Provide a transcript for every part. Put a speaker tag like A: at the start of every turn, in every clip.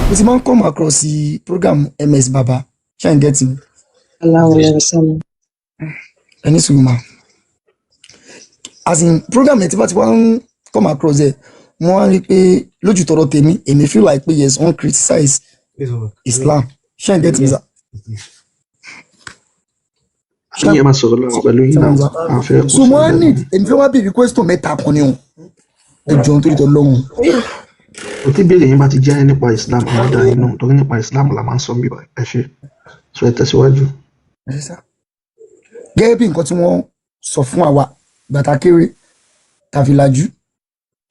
A: mo ti máa ń come across the program MS Baba ṣe ń get me
B: Allahu Akbar.
A: ẹni sùúrù ma as in program yẹn tí bá ti wá ń come across ẹ mo wá rí i pé lójú tọrọ tèmi èmi feel like pé yes wọ́n criticize Islam ṣe ń get me sir.
C: Ṣé ẹ máa sọ̀rọ̀ lọ́wọ́ pẹ̀lú yín náà? Àfẹ́ kò
A: so mo wá
C: sọ̀rọ̀.
A: need èmi fẹ́ wá béèrè question mẹ́ta kan ni o ẹ jọ̀ọ́ nítorí tọ́ lọ́hùn.
C: Tí ìbéèrè yín bá ti jẹ́ nípa Islam, àwọn ọ̀dà yín náà, torí nípa Islam la máa ń sọ bí ẹ ṣe. So ẹ tẹ̀síwájú.
A: Gẹ́gẹ́ bí nǹkan tí wọ́n sọ fún àwa gbàtà kéré tàfi lajú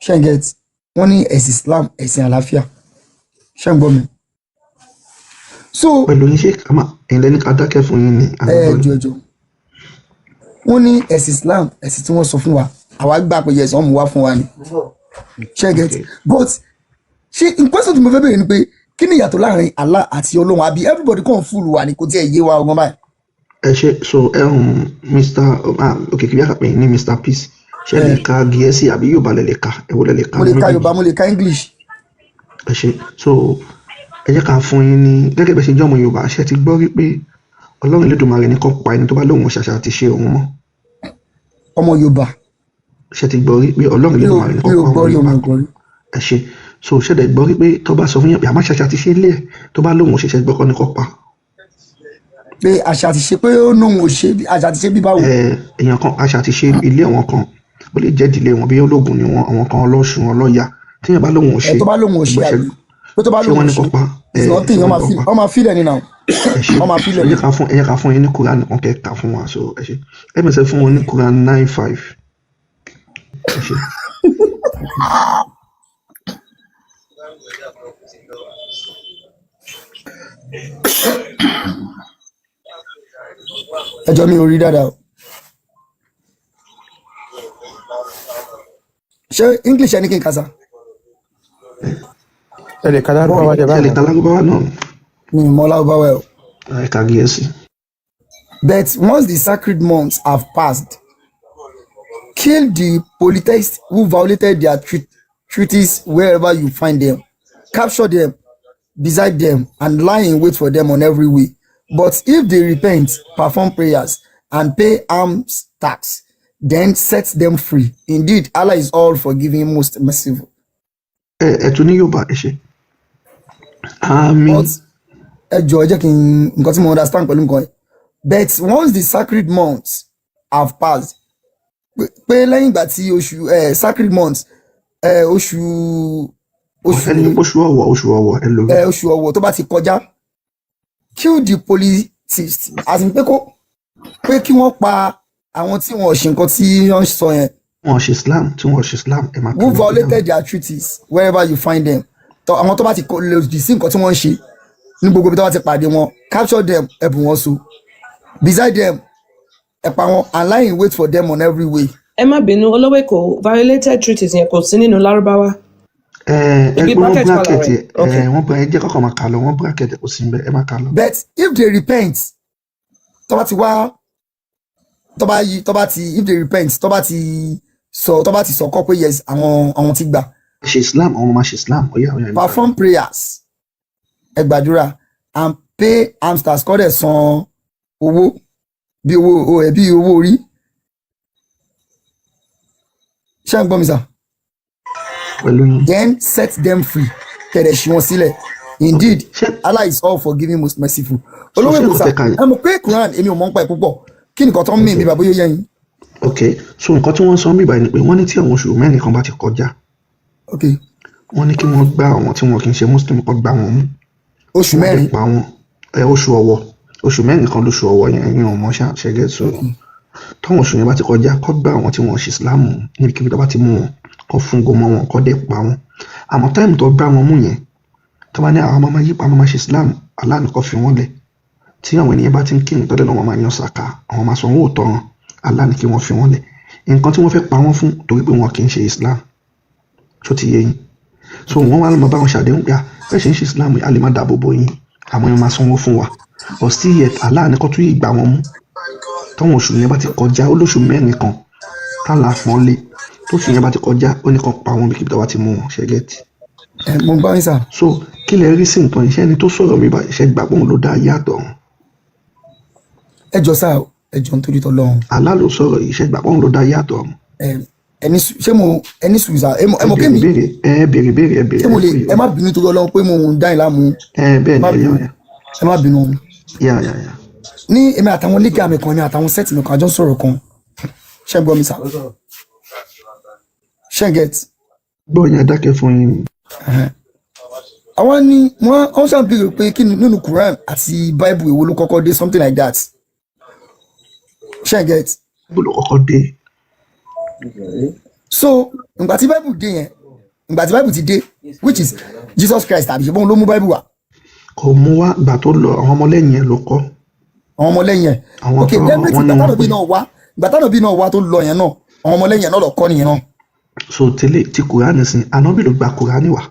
A: ṣe ń get wọ́n ní ẹ̀sìn Islam ẹ̀sìn àlàáfíà ṣe ń gbọ́ mi. So
C: Pẹ̀lú yín ṣe kàmá, ẹ̀yin lẹ́ni ká dákẹ́ fún yín ní
A: ẹjọ wọ́n ní ẹ̀sìn Islam ẹ̀sìn tí wọ́n sọ fún wa àwa gbà pé yẹsàn mú wá fún wa ni ṣe ń get but ṣe nǹkan tí mo fẹ́ bẹ̀rẹ̀ ni pé kí ni ìyàtọ̀ láàrin Allah àti Ọlọ́run àbí everybody kàn fúlù wa ni kò tí ẹ̀ yé wa ọgbọ́n báyìí.
C: ẹ ṣe so Mr. Okay, kí bí àkàpẹ̀ ní Mr. Peace ṣe lè ka Gẹ̀ẹ́sì àbí Yorùbá lè ka ẹ̀wọ́ lè ka.
A: mo lè ka Yorùbá mo lè ka English.
C: ẹ ṣe so ẹ jẹ́ ká fún yín ní gẹ́gẹ́ bẹ́ẹ̀ ṣe jẹ́ ọmọ Yorùbá ṣe ti gbọ́ rí pé Ọlọ́run Elédùmarè ní kó pa ẹni tó bá lóun ṣàṣà àti ṣe òun mọ́.
A: ọmọ Yorùbá.
C: ṣe ti gbọ́ rí pé Ọlọ́run Elédùmarè ní kó pa ọmọ Yorùbá. ẹ ṣe so ṣe dẹ̀ gbọ́ rí pé tó bá sọ fún yín pé àmọ́ ṣàṣà àti ṣe ilé ẹ̀ tó bá lóun ṣẹ̀ṣẹ̀ gbọ́kọ́ ní kó pa.
A: Pé àṣà àti ṣe pé ó nóhun ò ṣe àṣà àti ṣe bí báwo.
C: Èèyàn kan àṣà àti ṣe ilé àwọn kan ó lè jẹ́ ìdílé wọn bí ológun ni wọn àwọn kan ọlọ́ṣun ọlọ́ya tíyẹn bá lóun ò ṣe.
A: tó bá lóun ò ṣe àbí pé tó bá lóun ò ṣe nothing ọmọ afílẹ̀ nínú ọmọ afílẹ̀.
C: ẹ jẹ́ ká fún yín ní Quran kan kẹ́ka fún wa so ẹ ṣe ẹ bẹ̀rẹ̀ fún wọn ní Quran 9:5 ẹ ṣe.
A: ẹjọ́ mi ò rí dáadáa o ṣé English ẹni kí n kà sá.
D: ẹ lè ka Lárúbáwá jẹ báyìí.
C: ẹ lè ka Lárúbáwá náà.
A: mi ò mọ Lárúbáwá o.
C: ẹ ka Gẹ̀ẹ́sì.
A: But once the sacred months have passed, kill the polytheists who violated their treaties wherever you find them, capture them, beside them, and lie in wait for them on every way. But if they repent, perform prayers, and pay alms tax, then set them free. Indeed, Allah is all forgiving, most merciful.
C: Tún ní Yorùbá ẹ ṣe. Àmín.
A: Ẹ jọ̀ọ́ ẹ jẹ́ kí n nǹkan tí mo understand pẹ̀lú nǹkan yìí. But once the sacred months have passed, pé lẹ́yìn ìgbà tí oṣù sacred months oṣù
C: ọ̀wọ̀ ẹ lò.
A: oṣù ọ̀wọ̀ tó bá ti kọjá, kill the polytheists as in pé kí wọ́n pa àwọn tí wọ́n ṣe nǹkan tí wọ́n sọ yẹn.
C: Wọ́n ṣe Islam tí wọ́n ṣe Islam ẹ máa.
A: Who violated their treaties wherever you find them. Àwọn tó bá ti lòdì sí nǹkan tí wọ́n ń ṣe ní gbogbo ibi tó bá ti pàdé wọn, capture them ẹ̀bùn wọn so. Beside them ẹ pa wọn and lie in wait for them on every way.
B: Ẹ má bínú olówó èkó violated treaties yẹn kò sí nínú Lárúbáwá.
C: Wọ́n bracket wọ́n bá ẹ jẹ́ kọ́kọ́ máa kà lọ wọ́n bracket kò sí níbẹ̀ ẹ máa kà lọ.
A: But if they repent tó bá ti if they repent tó bá ti sọ kọ́ pé yes àwọn ti gbà.
C: Ṣe Islam àwọn máa ṣe Islam ọ̀yà.
A: Perform prayers ẹ gbàdúrà and pay alms tax kọ́ dẹ̀ san owó bí owó orí. Ṣé ń gbọ́ mi sà? Then set them free kẹ̀dẹ̀ ṣí wọn sílẹ̀. Indeed, Allah is all forgiving, most merciful. Olówó èkó sà ẹ mọ̀ pé Quran èmi ò mọ̀ ń pa ẹ̀ púpọ̀ kí nìkan tó ń mìíràn bí bàbá yóò yẹ yín.
C: Ok, so nǹkan tí wọ́n sọ ń bíbá ni pé wọ́n ní tí àwọn oṣù mẹ́rin kan bá ti kọjá.
A: Ok.
C: Wọ́n ní kí wọ́n gbá àwọn tí wọn kì í ṣe Muslim kan gbá wọn mú.
A: Oṣù mẹ́rin.
C: Pa wọn oṣù ọ̀wọ̀ oṣù mẹ́rin kan lóṣù ọ̀wọ̀ yẹn yín ọmọ ṣẹ́gẹ́ so táwọn oṣù yẹn bá ti kọjá kọ́ gbá àwọn tí wọ́n ṣe Islam níbikíbi tó bá ti mú wọn kọ́ fún gomọ wọn kọ́ dẹ̀ pa wọn àmọ́ táìmù tó gbá wọn mú yẹn tó bá ní àwọn ọmọ yípa ọmọ ṣe Islam Allah nìkan fi wọ́n lẹ̀ tí àwọn ènìyàn bá ti ń kírun tọ́lẹ̀ náà wọ́n máa yan sàkà àwọn máa sanwó òótọ́ wọn Allah ní kí wọ́n fi wọ́n lẹ̀ nǹkan tí wọ́n fẹ́ pa wọ́n fún torí pé wọn kì í ṣe Islam tó ti yé yín so wọ́n wá lọ́mọ bá wọn ṣàdéhùn pé bẹ́ẹ̀ ṣe ń ṣe Islam a lè má dáàbò bo yín àwọn èèyàn máa sanwó fún wa but still yet Allah ní kó tún ìgbà wọn mú táwọn oṣù yẹn bá ti kọjá olóṣù mẹ́rin kan tálà fọ́n lé tóṣù yẹn bá ti kọjá ó ní kan pa wọn bí kíbi tó bá ti mú wọn ṣẹ́gẹ́tì
A: mo ń gbọ́ yín sà.
C: so kí lẹ rí sí nǹkan iṣẹ́ ẹni tó sọ̀rọ̀ mi báyìí iṣẹ́ gbàgbọ́ òun ló dá ayé àtọ̀run.
A: ẹ jọ sà, ẹ jọ nítorí tọ́lọ́run.
C: Allah ló sọ̀rọ̀ yìí iṣẹ́ gbàgbọ́ òun ló dá ayé àtọ̀run.
A: ṣé mo ẹni sùn sà ẹ mọ kémi
C: béèrè
A: ṣé mo lè ẹ má bínú torí Ọlọ́run pé mo ń dá ìlàmú.
C: bẹ́ẹ̀ ni
A: ẹ má bínú.
C: yà.
A: ní èmi àtàwọn lígà mi kan ní àtàwọn sẹ́ẹ̀tì mi kan àjọ sọ̀rọ̀ kan ṣé ń gbọ́ mi sà ṣé ń get.
C: gbọ́ yẹn dákẹ́ fún yín.
A: àwọn ni wọ́n ṣàbíyèrè pé kí nínú Quran àti Bible èwo ló kọ́kọ́ dé something like that ṣé ń get.
C: Bible ló kọ́kọ́ dé.
A: so ìgbà tí Bible dé yẹn ìgbà tí Bible ti dé which is Jesus Christ àbí ṣùgbọ́n ló mú Bible wá.
C: kò mú wá ìgbà tó lọ àwọn ọmọlẹ́yìn ẹ̀ ló kọ́.
A: àwọn ọmọlẹ́yìn ẹ̀ ok everything ìgbà táwọn bí náà wá tó lọ yẹn náà àwọn ọmọlẹ́yìn ẹ̀ náà lọ kọ́ nìyẹn náà.
C: so tẹ́lẹ̀ tí Quran sin Ànábì ló gba Quran wá.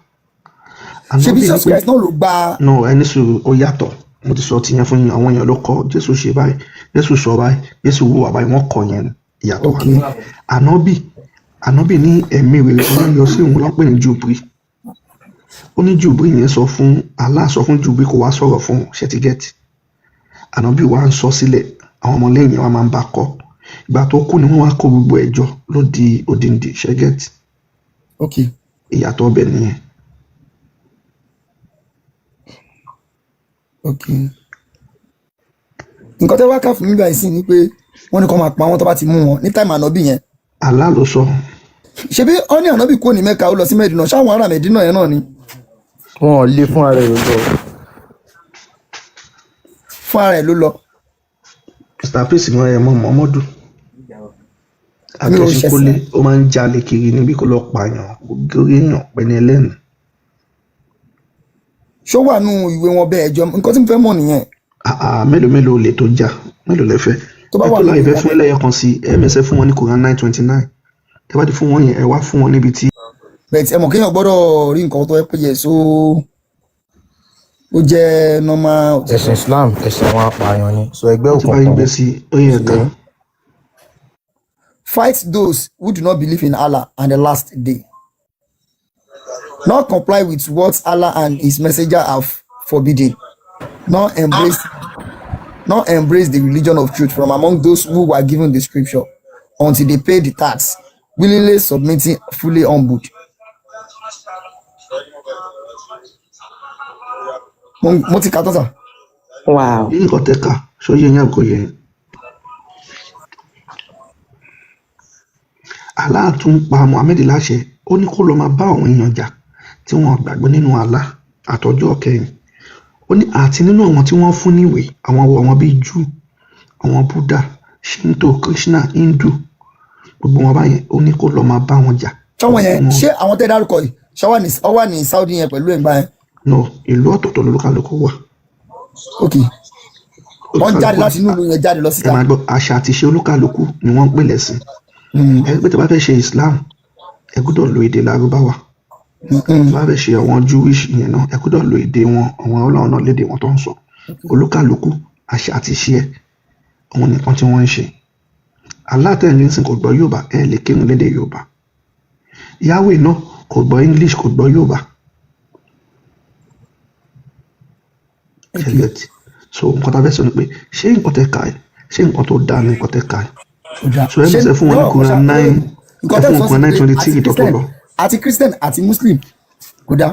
A: ṣé Jesus Christ náà ló gba.
C: no ẹni sùn ó yàtọ̀ mo ti sọ tiyẹn fún yín àwọn èèyàn ló kọ́ Jésù ṣe báyìí Jésù sọ báyìí Jésù wúwà báyìí wọ́n kọ́ yẹn ìyàtọ̀ wà ní. Ànábì ní ẹ̀mí rere ó ń yọ sí òun lọ́pẹ́ ní Jùbírì ó ní Jùbírì yẹn sọ fún Allah sọ fún Jùbírì kó wá sọ̀rọ̀ fún ṣẹtigẹ́tì Ànábì wa ń sọ sílẹ̀ àwọn ọmọlẹ́yìn wa máa ń bá kọ́ ìgbà tó kú ni wọ́n wá kó gbogbo ẹ̀jọ́ ló di odindi ṣẹ́gẹ́tì ìyàtọ̀ ọbẹ̀ nìyẹn.
A: nǹkan tẹ́ wá ká fún mi báyìí sí ni pé wọ́n ní kó máa pa wọ́n tó bá ti mú wọn ní táìmù Ànábì yẹn.
C: Allah ló sọ.
A: ṣebí ó ní Ànábì kúrò ní Mẹ́kà ó lọ sí Mẹ́dínà ṣáwọn ará Mẹ́dínà yẹn náà ni.
D: wọn ò lé fún ara ẹ̀ ló lọ.
A: fún ara ẹ̀ ló lọ.
C: Mr. Peace wọn ẹ̀ mọ́ Muhammadu akẹ́sìnkólé ó máa ń jalè kiri níbi kó lọ pààyàn gírí èèyàn pẹ̀lú ẹlẹ́nu.
A: ṣó wà nù ìwé wọn bẹ́ẹ̀ ẹjọ́ nǹkan tí mo fẹ́ mọ̀ nìyẹn.
C: mélòó lè tó jà mélòó lẹ fẹ́
A: tó bá wà
C: nínú ìfẹ́ fún ẹlẹ́yẹ kan sí ẹ̀mẹsẹ̀ fún wọn ní Quran 929 tẹ́ bá ti fún wọn yẹn ẹ wá fún wọn níbi tí.
A: bẹ́ẹ̀ tí ẹ mọ̀ kéèyàn gbọ́dọ̀ rí nǹkan tó yẹ pé yẹ so ó jẹ́ normal.
D: ẹ̀sìn Islam ẹ̀sìn àwọn apààyàn ni so ẹgbẹ́
C: òkùnkùn. tí bá yín gbé sí ó yẹ ká.
A: Fight those who do not believe in Allah and the last day. Not comply with what Allah and His Messenger have forbidden. Not embrace the religion of truth from among those who were given the scripture until they pay the tax, willingly submitting, fully humbled. Mo ti kà tán sà.
B: Wow.
C: Yín kò tẹ́ka ṣó yẹ yẹn kò yẹ. Allah tún pa Muhammed láṣẹ ó ní kó lọ máa bá àwọn èèyàn jà tí wọ́n gbàgbọ́ nínú Allah àtọjọ́ kẹyìn ó ní àti nínú àwọn tí wọ́n fún níwèé àwọn bíi Júù àwọn Buddha Shinto Krishna Hindu gbogbo wọn báyẹn ó ní kó lọ máa bá wọn jà.
A: sọ́wọ́n yẹn ṣé àwọn tẹ́ dárúkọ yìí ṣọ́ wà ní Saudi yẹn pẹ̀lú ẹ̀gbá yẹn.
C: no ìlú ọ̀tọ̀ọ̀tọ̀ lolúkálùkù wà.
A: ok wọ́n jáde láti inú ìlú yẹn jáde lọ síta.
C: ẹ máa gbọ́ àṣà àti ìṣe olúkálùkù ni wọ́n ń pè lẹ́sìn. ẹ pé tí a bá fẹ́ ṣe Islam ẹ gbọ́dọ̀ lo èdè Lárúbáwá. bá fẹ́ ṣe àwọn Jewish yẹn náà ẹ gbọ́dọ̀ lo èdè wọn àwọn Ọlọ́run náà lédè wọn tó ń sọ. olúkálùkù àṣà àti ìṣe ẹ òun nìkan tí wọ́n ń ṣe. Allah tẹ̀lé ńsìn kò gbọ́ Yorùbá ẹ lè kírun lédè Yorùbá. Yahweh náà kò gbọ́ English kò gbọ́ Yorùbá. so nǹkan tá a fẹ́ sọ ni pé ṣé nǹkan tẹ́ ka ẹ̀ ṣé nǹkan tó dáa ní nǹkan tẹ́ ka ẹ̀. so ẹ bẹ̀sẹ̀ fún wọn ní Quran 9 ẹ fún wọn Quran 923 tọ́tọ̀ lọ.
A: àti Christian àti Muslim kò dáa.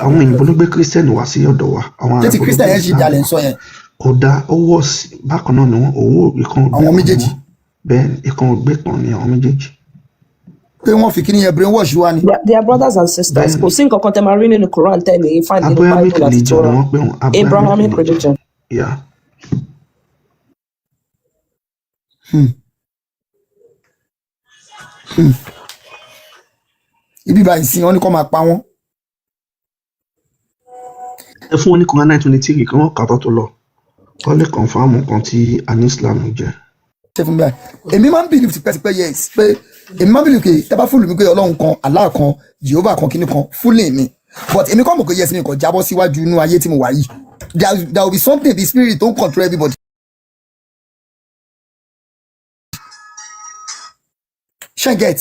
C: àwọn òyìnbó ló gbé Christian wá sí ọ̀dọ̀ wa.
A: ṣé ti Christian yẹn ṣì dalẹ̀ ń sọ yẹn.
C: kò dáa ó wọ̀ sí bákan náà ni wọ́n owó ìkan ògbé
A: àwọn méjèèjì.
C: bẹ́ẹ̀ ìkan ògbé kan ni àwọn méjèèjì.
A: pé wọ́n fi kíní yẹn brainwash wa ni.
B: They are brothers and sisters. Kò sí nǹkan kan tẹ́ máa rí nínú Quran tẹ́ ní find nínú Bible àti Torah. Abrahamic religion.
C: Yeah.
A: ibi báyìí sí wọn ní kó máa pa wọn.
C: ẹ fún wọn ní Quran 923 kí wọ́n kà tó lọ wọ́n lè kọ̀nfàmù kan tí àní Islam jẹ́.
A: ṣe fún mi báyìí èmi máa ń believe tipẹ́tipẹ́ yes pé èmi máa ń believe pé tẹ́ bá fúlù mi pé Ọlọ́run kan Allah kan Jehovah kan kíní kan fúlù mi but èmi kọ́ mọ̀ pé yes mi kàn jábọ́ síwájú inú ayé tí mo wà yìí there will be something the spirit don control everybody. ṣe get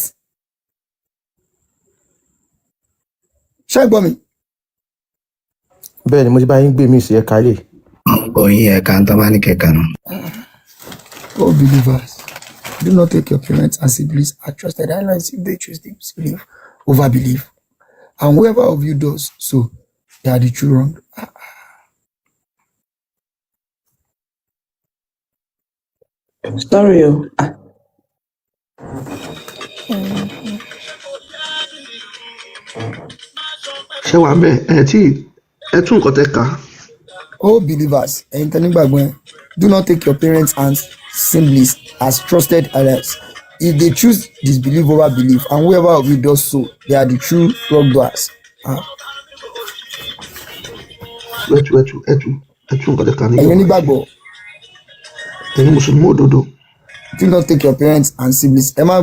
A: ṣé ẹ gbọ́ mi.
D: bẹ́ẹ̀ ni mo ti bá yín gbé mi sí ẹ̀ka lè.
E: oyin ẹ̀ka ń tán bá ní kẹ̀kẹ́ nù.
A: Oh, believers, do not take your parents and siblings as trusted allies if they choose disbelief over belief. And whoever of you does so, they are the true wrong.
B: Sorry,
C: ṣé wàá bẹ́ẹ̀ ẹ tún nǹkan tẹ́ ka.
A: Oh, believers, do not take your parents and siblings as trusted allies if they choose disbelief over belief. And whoever of you does so, they are the true wrongdoers.
C: ẹ tún nǹkan tẹ́ ka ní
A: Ẹ̀yin onígbàgbọ́,
C: ẹ̀yin mùsùlùmí òdodo.
A: do not take your parents and siblings. Ẹ má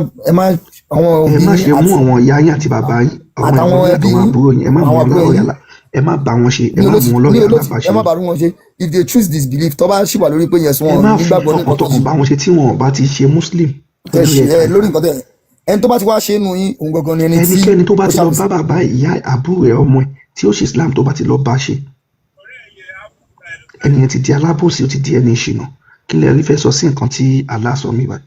A: àwọn
C: ẹ
A: òbí
C: má
A: yín
C: ṣe mú
A: àti
C: àwọn ìyá yín àti bàbá yín àwọn
A: àtàwọn
C: ẹ̀gbọ́n
A: ẹbí
C: àtàwọn
A: yín,
C: àbúrò yín ẹ má mú
A: àwọn
C: wọn
A: àbúrò
C: lọ́rọ̀
A: yín
C: yàrá ẹ má bá wọn ṣe ẹ
A: ní
C: má mú
A: olóòtú
C: wọn
A: ní
C: lọ́rọ̀ yàrá
A: olóòtú
C: bá
A: ẹ má
C: ṣe.
A: bàrú wọn ṣe if they choose disbelief tó bá ṣì wà lórí pé yes
C: ẹ
A: wọn
C: má fi
A: nígbàgbọ́ ní nǹkan tó
C: tọkàntọkàn
A: ṣe
C: bá wọn ṣe tí wọn bá ti ṣe muslim.
A: tẹ ṣe lórí nǹkan tẹ ẹni tó bá ti wá ṣe é nu yín òun gangan ni ẹni tí
C: ẹnikẹ́ni tó bá
A: ó
C: ti lọ
A: ṣàbùsí.
C: bá bàbá ìyá àbúrò ẹ ọmọ ẹ tí ó ṣe islam tó bá ti lọ bá ṣe ẹnìyẹn ti di alábòsí ó ti di ẹni ìṣìnà kí lẹ rí fẹ́ sọ sí nǹkan tí Allah sọ mí báyìí.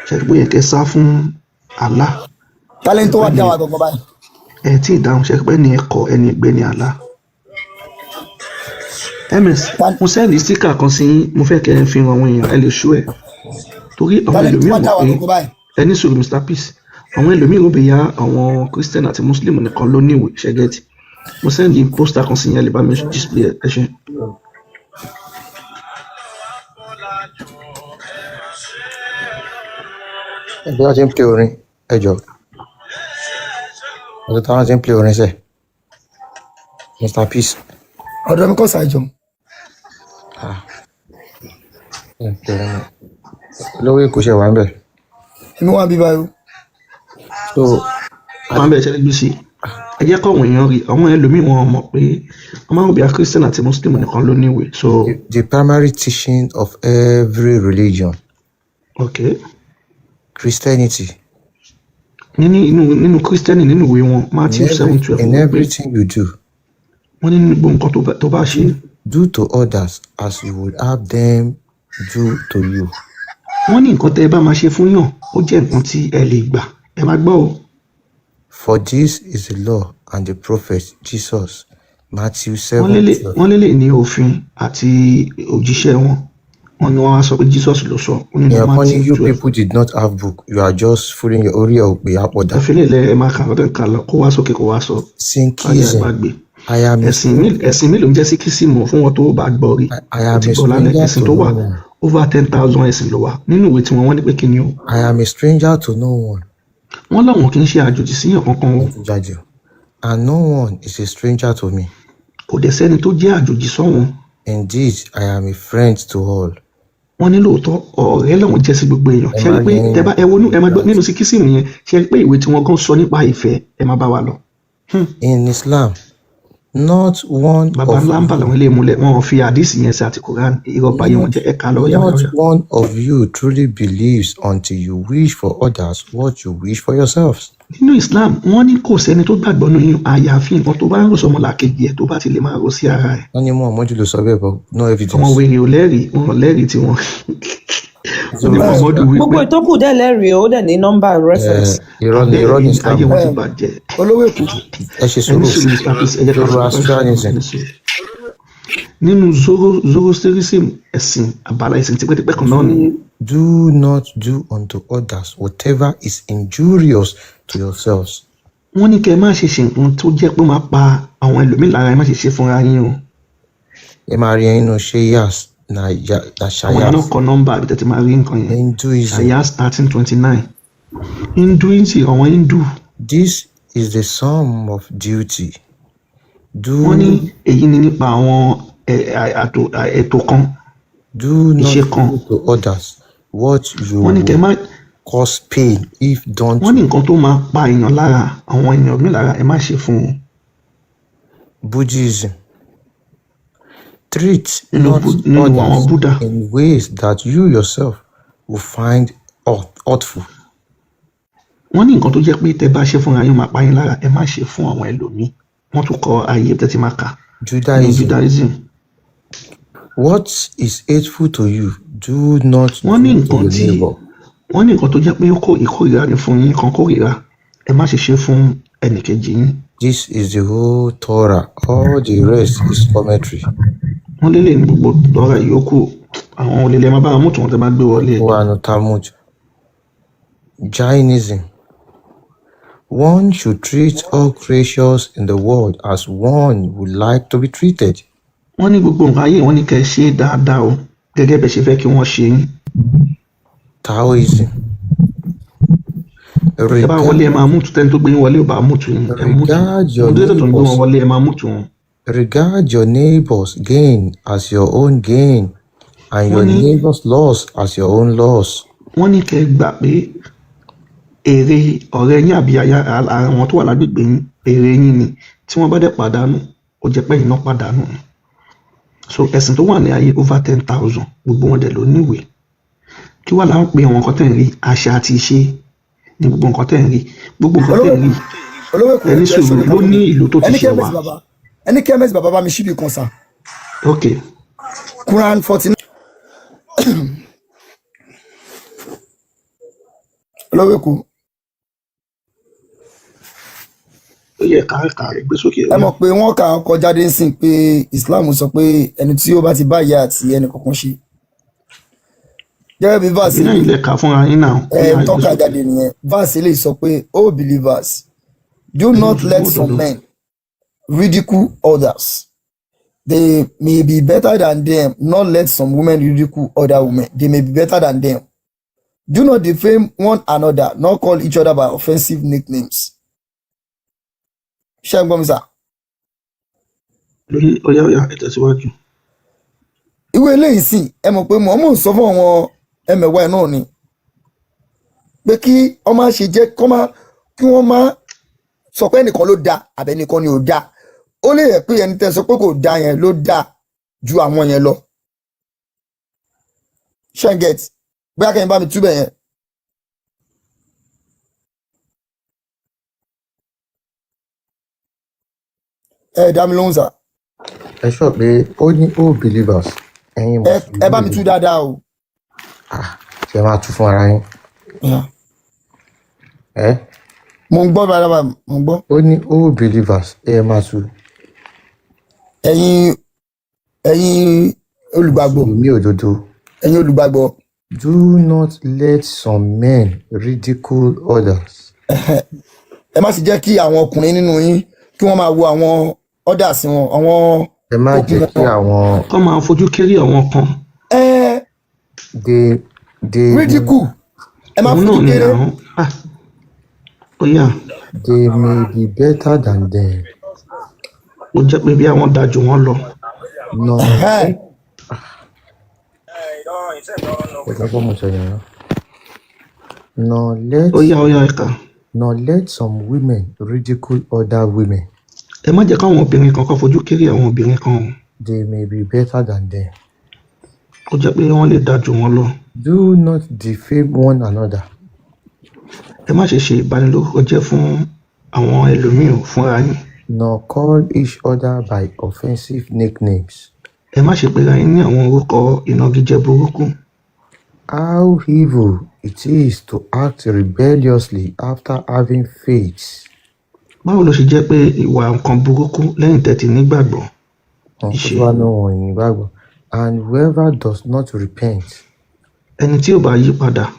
C: ṣe pé yẹ kẹ́ sá fún Allah.
A: talent tó wá dá wa gangan báyìí.
C: ẹ tí ì dáhùn ṣe pé ẹni ẹkọ ẹni ìgbé ni Allah. ms mo sẹ́ẹ̀lì síkà kan sí mo fẹ́ kẹ́ ẹ fi hàn àwọn èèyàn ẹ lè ṣó ẹ torí àwọn
A: talent tó wá
C: ẹlòmíràn
A: dá wa
C: mọ̀
A: gangan báyìí.
C: pé ẹni sọ̀rọ̀ Mr Peace àwọn ẹlòmíràn bẹ ya àwọn Christian àti Muslim nìkan ló ní ìwé ṣẹ́gẹ́tì mo sẹ́ẹ̀lì pósítà kan sí yẹn lè bá mi display ẹ ṣe.
D: bí wọ́n ti ń play orin ẹjọ́ ọ̀dọ̀ táwọn ti ń play orin sẹ̀ Mr Peace.
A: ọ̀dọ̀ mi kọ́ ṣàìjọ.
D: lówó èkó ṣe wà ń bẹ̀.
A: èmi wà bí báyìí.
D: so
C: àwọn abẹ́rẹ́ ṣẹlẹ̀ gbé sí ẹ jẹ́ kọ́wọn èèyàn rí àwọn ẹlòmíì wọn mọ̀ pé wọ́n máa ń bí i Christian àti Muslim nìkan ló níwèé so.
D: the primary teaching of every religion.
C: Okay.
D: Christianity.
C: nínú Christianity nínú ìwé wọn Matthew 7:12.
D: in everything you do.
C: wọ́n ní gbogbo nǹkan tó bá ṣe.
D: do to others as you would have them do to you.
C: wọ́n ní nǹkan tẹ́ ẹ bá máa ṣe fún yàn ó jẹ́ nǹkan tí ẹ lè gbà ẹ máa gbọ́ o.
D: for this is the law and the prophet Jesus. Matthew 7.
C: wọ́n lélẹ̀ ní òfin àti òjíṣẹ́ wọn wọ́n ní wọ́n á sọ pé Jesus ló sọ ó nínú Matthew 12.
D: You people did not have book, you are just fooling your orí ọ̀pẹ àpọ̀dà.
C: ẹ̀fínlẹ̀ lẹ ẹ máa kà lọ́dọ̀ kan lọ kó wá sókè kó wá sọ.
D: Synchism.
C: ẹ̀sìn mélòó ń jẹ́ síkísìmù fún wọn tó bá gbọ́ rí. ẹ̀sìn tó wà over 10,000 ẹ̀sìn ló wà nínú ìwé tí wọ́n ní pé kí ni o.
D: I am a stranger to no one.
C: wọ́n láwọn kì í ṣe àjòjì síyàn kankan o.
D: And no one is a stranger to me.
C: kò dẹ̀ sẹ́ni tó jẹ́ àjòjì sọ́wọ́n.
D: Indeed, I am a friend to all.
C: wọ́n ní lóòótọ́ ọ̀rẹ́ làwọn jẹ́ sí gbogbo èèyàn ṣe é pé ẹ máa gbọ́ nínú síkísìmù yẹn ṣe é pé ìwé tí wọ́n kàn sọ nípa ìfẹ́ ẹ máa bá wa lọ.
D: In Islam, not one
C: bàbá ńlá ń bà làwọn ilé ìmúlẹ̀ wọn fi àdìsí yẹn sí àti Quran ìrọ̀bà yẹn wọ́n jẹ́ ẹ̀ka lọ́wọ́ yàrá.
D: Not one of you truly believes until you wish for others what you wish for yourselves.
C: nínú Islam wọ́n ní kò sẹ́ni tó gbàgbọ́ nínú àyàfi nǹkan tó bá ń rò sọmọ làkejì ẹ̀ tó bá ti lè máa rò sí ara ẹ̀.
D: wọ́n ní mú ọmọdé ló sọ bẹ́ẹ̀ bọ́ no evidence.
C: ọmọ wèrè ò lẹ́rìí wọn lẹ́rìí tí wọ́n.
B: gbogbo ìtókù dẹ̀ lẹ́rìí ó dẹ̀ ní nọ́mbà reference.
D: irọ́ ní Islam
C: ayé wọn ti bàjẹ́.
A: olówó èkó.
D: ẹ ṣe sùúrù
C: nínú Zoroastrianism ẹ̀sìn àbálá ẹ̀sìn tipẹ́tipẹ́ kan náà ni.
D: Do not do unto others whatever is injurious to yourselves.
C: wọ́n ní kẹ́ ẹ má ṣe nǹkan tó jẹ́ pé máa pa àwọn ẹlòmíì lára ẹ má ṣe fúnra yín o.
D: ẹ máa rí ẹyin nù Shayas na Shayas.
C: àwọn náà kọ nọ́mbà àbí tètè máa rí nǹkan yẹn.
D: Hinduism.
C: Shayas 1329. Hinduism àwọn Hindu.
D: This is the sum of duty.
C: wọ́n ní èyí ni nípa àwọn ètò kan.
D: Do not do to others what you will cause pain if done to.
C: wọ́n ní nǹkan tó máa pa èèyàn lára àwọn èèyàn mi lára ẹ má ṣe fún wọn.
D: Buddhism. Treat not others in ways that you yourself will find hurtful.
C: wọ́n ní nǹkan tó jẹ́ pé tẹ́ bá ṣe fúnra yín máa pa yín lára ẹ má ṣe fún àwọn ẹlòmíì wọ́n tún kọ ayé tẹ́tí máa kà ní Judaism.
D: What is hateful to you, do not do
C: wọ́n ní
D: to your neighbor.
C: wọ́n ní nǹkan tó jẹ́ pé ìkórìíra ni fún yín kan kórìíra ẹ má ṣe ṣe fún ẹnìkejì yín.
D: This is the whole Torah. All the rest is commentary.
C: wọ́n lélẹ̀ ní gbogbo Torah yòókù àwọn olè máa bá wọn mú tí wọ́n ti máa gbé wọlé.
D: One Talmud. Jainism. One should treat all creatures in the world as one would like to be treated.
C: wọ́n ní gbogbo nǹkan ayé wọ́n ní kẹ́ ẹ ṣe dáadáa o gẹ́gẹ́ bẹ́ẹ̀ ṣe fẹ́ kí wọ́n ṣe yín.
D: Taoism.
C: ẹ bá wọlé ẹ máa mú tẹ́ni tó gbé yín wọlé ò bá mú tù yín ẹ mú tù yín tó ń gbé wọn wọlé ẹ máa mú tù wọn.
D: Regard your neighbor's gain as your own gain and your neighbor's loss as your own loss.
C: wọ́n ní kẹ́ ẹ gbà pé èrè ọ̀rẹ́ yín àbí àwọn tó wà lágbègbè yín èrè yín ni tí wọ́n bá dẹ̀ pàdánù ó jẹ́ pé iná pàdánù ni. so ẹ̀sìn tó wà ní ayé over 10,000 gbogbo wọn dẹ̀ ló níwèé kí wàá láwọn pé àwọn nǹkan tẹ̀ ń rí àṣà àti ìṣe ní gbogbo nǹkan tẹ̀ ń rí gbogbo nǹkan tẹ̀ ń rí ẹni sùúrù ló ní ìlú tó ti ṣe wá.
A: ẹni kẹ́mẹ́sì bàbá bá mi ṣíbi kan sá.
C: ok.
A: Quran 49. olówó èkó.
C: ó yẹ káàkiri gbé sókè.
A: ẹ mọ̀ pé wọ́n kà ń kọjá dé sí pé Islam sọ pé ẹni tí ó bá ti bá ìyá àti ẹnì kankan ṣe. gẹ́gẹ́ bí verse
C: ilé ilé kà fúnra yín náà.
A: tọ́ka jáde nìyẹn verse lè sọ pé oh believers do not let some men ridicule others. They may be better than them. Not let some women ridicule other women. They may be better than them. Do not defame one another. Not call each other by offensive nicknames. Ṣé ẹ gbọ́ mi sà?
C: Ọ̀yá ẹ tẹ̀síwájú.
A: Ìwé eléyìí sì ẹ mọ̀ pé mò ń sọ fún àwọn ẹmẹ̀wá ẹ̀ náà ni pé kí wọ́n má ṣe jẹ́ kí wọ́n má sọ pé ẹnìkan ló dá àbẹ́nìkan ni ò dá. Ó lè yẹ pé ẹni tẹ́ sọ pé kò dá yẹn ló dá ju àwọn yẹn lọ. Ṣẹ́ngẹ̀t bóyá kẹ́yìn bá mi túbẹ̀ yẹn. Ẹ dá mi lóhùn sà.
D: Ẹ sọ pé ó ní all believers.
A: Ẹ bá mi tú dáadáa o.
D: Ṣé máa tú fún ara yín?
A: Mo ń gbọ́ bàbá mo ń gbọ́.
D: Ó ní all believers ẹ máa tú.
A: Ẹ̀yin olùgbàgbọ́.
D: Mi òdodo.
A: Ẹ̀yin olùgbàgbọ́.
D: Do not let some men ridicule others.
A: Ẹ má sì jẹ́ kí àwọn ọkùnrin nínú yín kí wọ́n máa wo àwọn others wọn àwọn.
D: Ẹ má jẹ́ kí àwọn.
C: Kọ́ máa fojú kéré àwọn kan.
A: Ridicule. Ẹ má fojú kéré.
D: They may be better than them.
C: Ó jẹ́ pé bí àwọn dájú wọn lọ.
D: No. No, let some women ridicule other women.
C: Ẹ má jẹ́ káwọn obìnrin kan kọ́ fojú kéré àwọn obìnrin kan.
D: They may be better than them.
C: Ó jẹ́ pé wọ́n lè dájú wọn lọ.
D: Do not defame one another.
C: Ẹ má ṣe ṣe ìbanilórúkọ jẹ́ fún àwọn ẹlòmíràn fúnra yín.
D: Nor call each other by offensive nicknames.
C: Ẹ má ṣe pera yín ní àwọn orúkọ ìnagijẹ burúkú.
D: How evil it is to act rebelliously after having faith.
C: Báwo ló ṣe jẹ́ pé ìwà nǹkan burúkú lẹ́yìn tẹ́tí nígbàgbọ́?
D: And whoever does not repent.
C: Ẹni tí ò bá yí padà.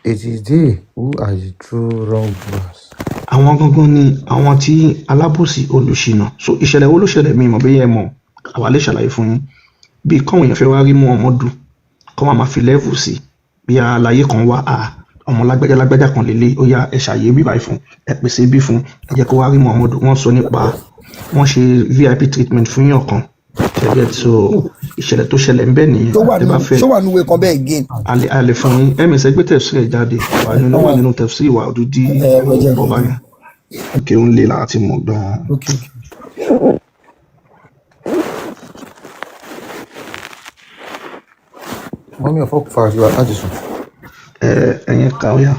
D: It is they who are the true wrongdoers.
C: Àwọn gangan ni àwọn tí alábòsí olùṣìnà. So ìṣẹ̀lẹ̀ wo ló ṣẹlẹ̀ mi mọ̀ bí ẹ mọ̀ àwa lè ṣàlàyé fún yín. Bí káwọn èèyàn fẹ́ wá rí Muhammadu kọ́ máa fi lẹ́vù sí bí àlàyé kan wá ọmọ lágbájá kan lélẹ̀ ó yá ẹ ṣàyè bí báyìí fún ẹ pèsè bí fún ẹ jẹ́ kó wá rí Muhammadu. Wọ́n sọ nípa wọ́n ṣe VIP treatment fún yàn kan. So ìṣẹ̀lẹ̀ tó ṣẹlẹ̀ ń bẹ nìyẹn.
A: Ṣó wà níwèé kan bẹ́ẹ̀ again.
C: A lè fún yín ẹ̀mí ẹgbẹ́ tẹ̀sí ẹ̀ jáde wà nínú tẹ̀sí ìwà òdúdí ọba yẹn. Òkè ń lè láti mọ̀ gan-an.
D: Mọ́mí ọ̀fọ́ fàájú àdìsùn.
C: Ẹ̀yin kà ó yá.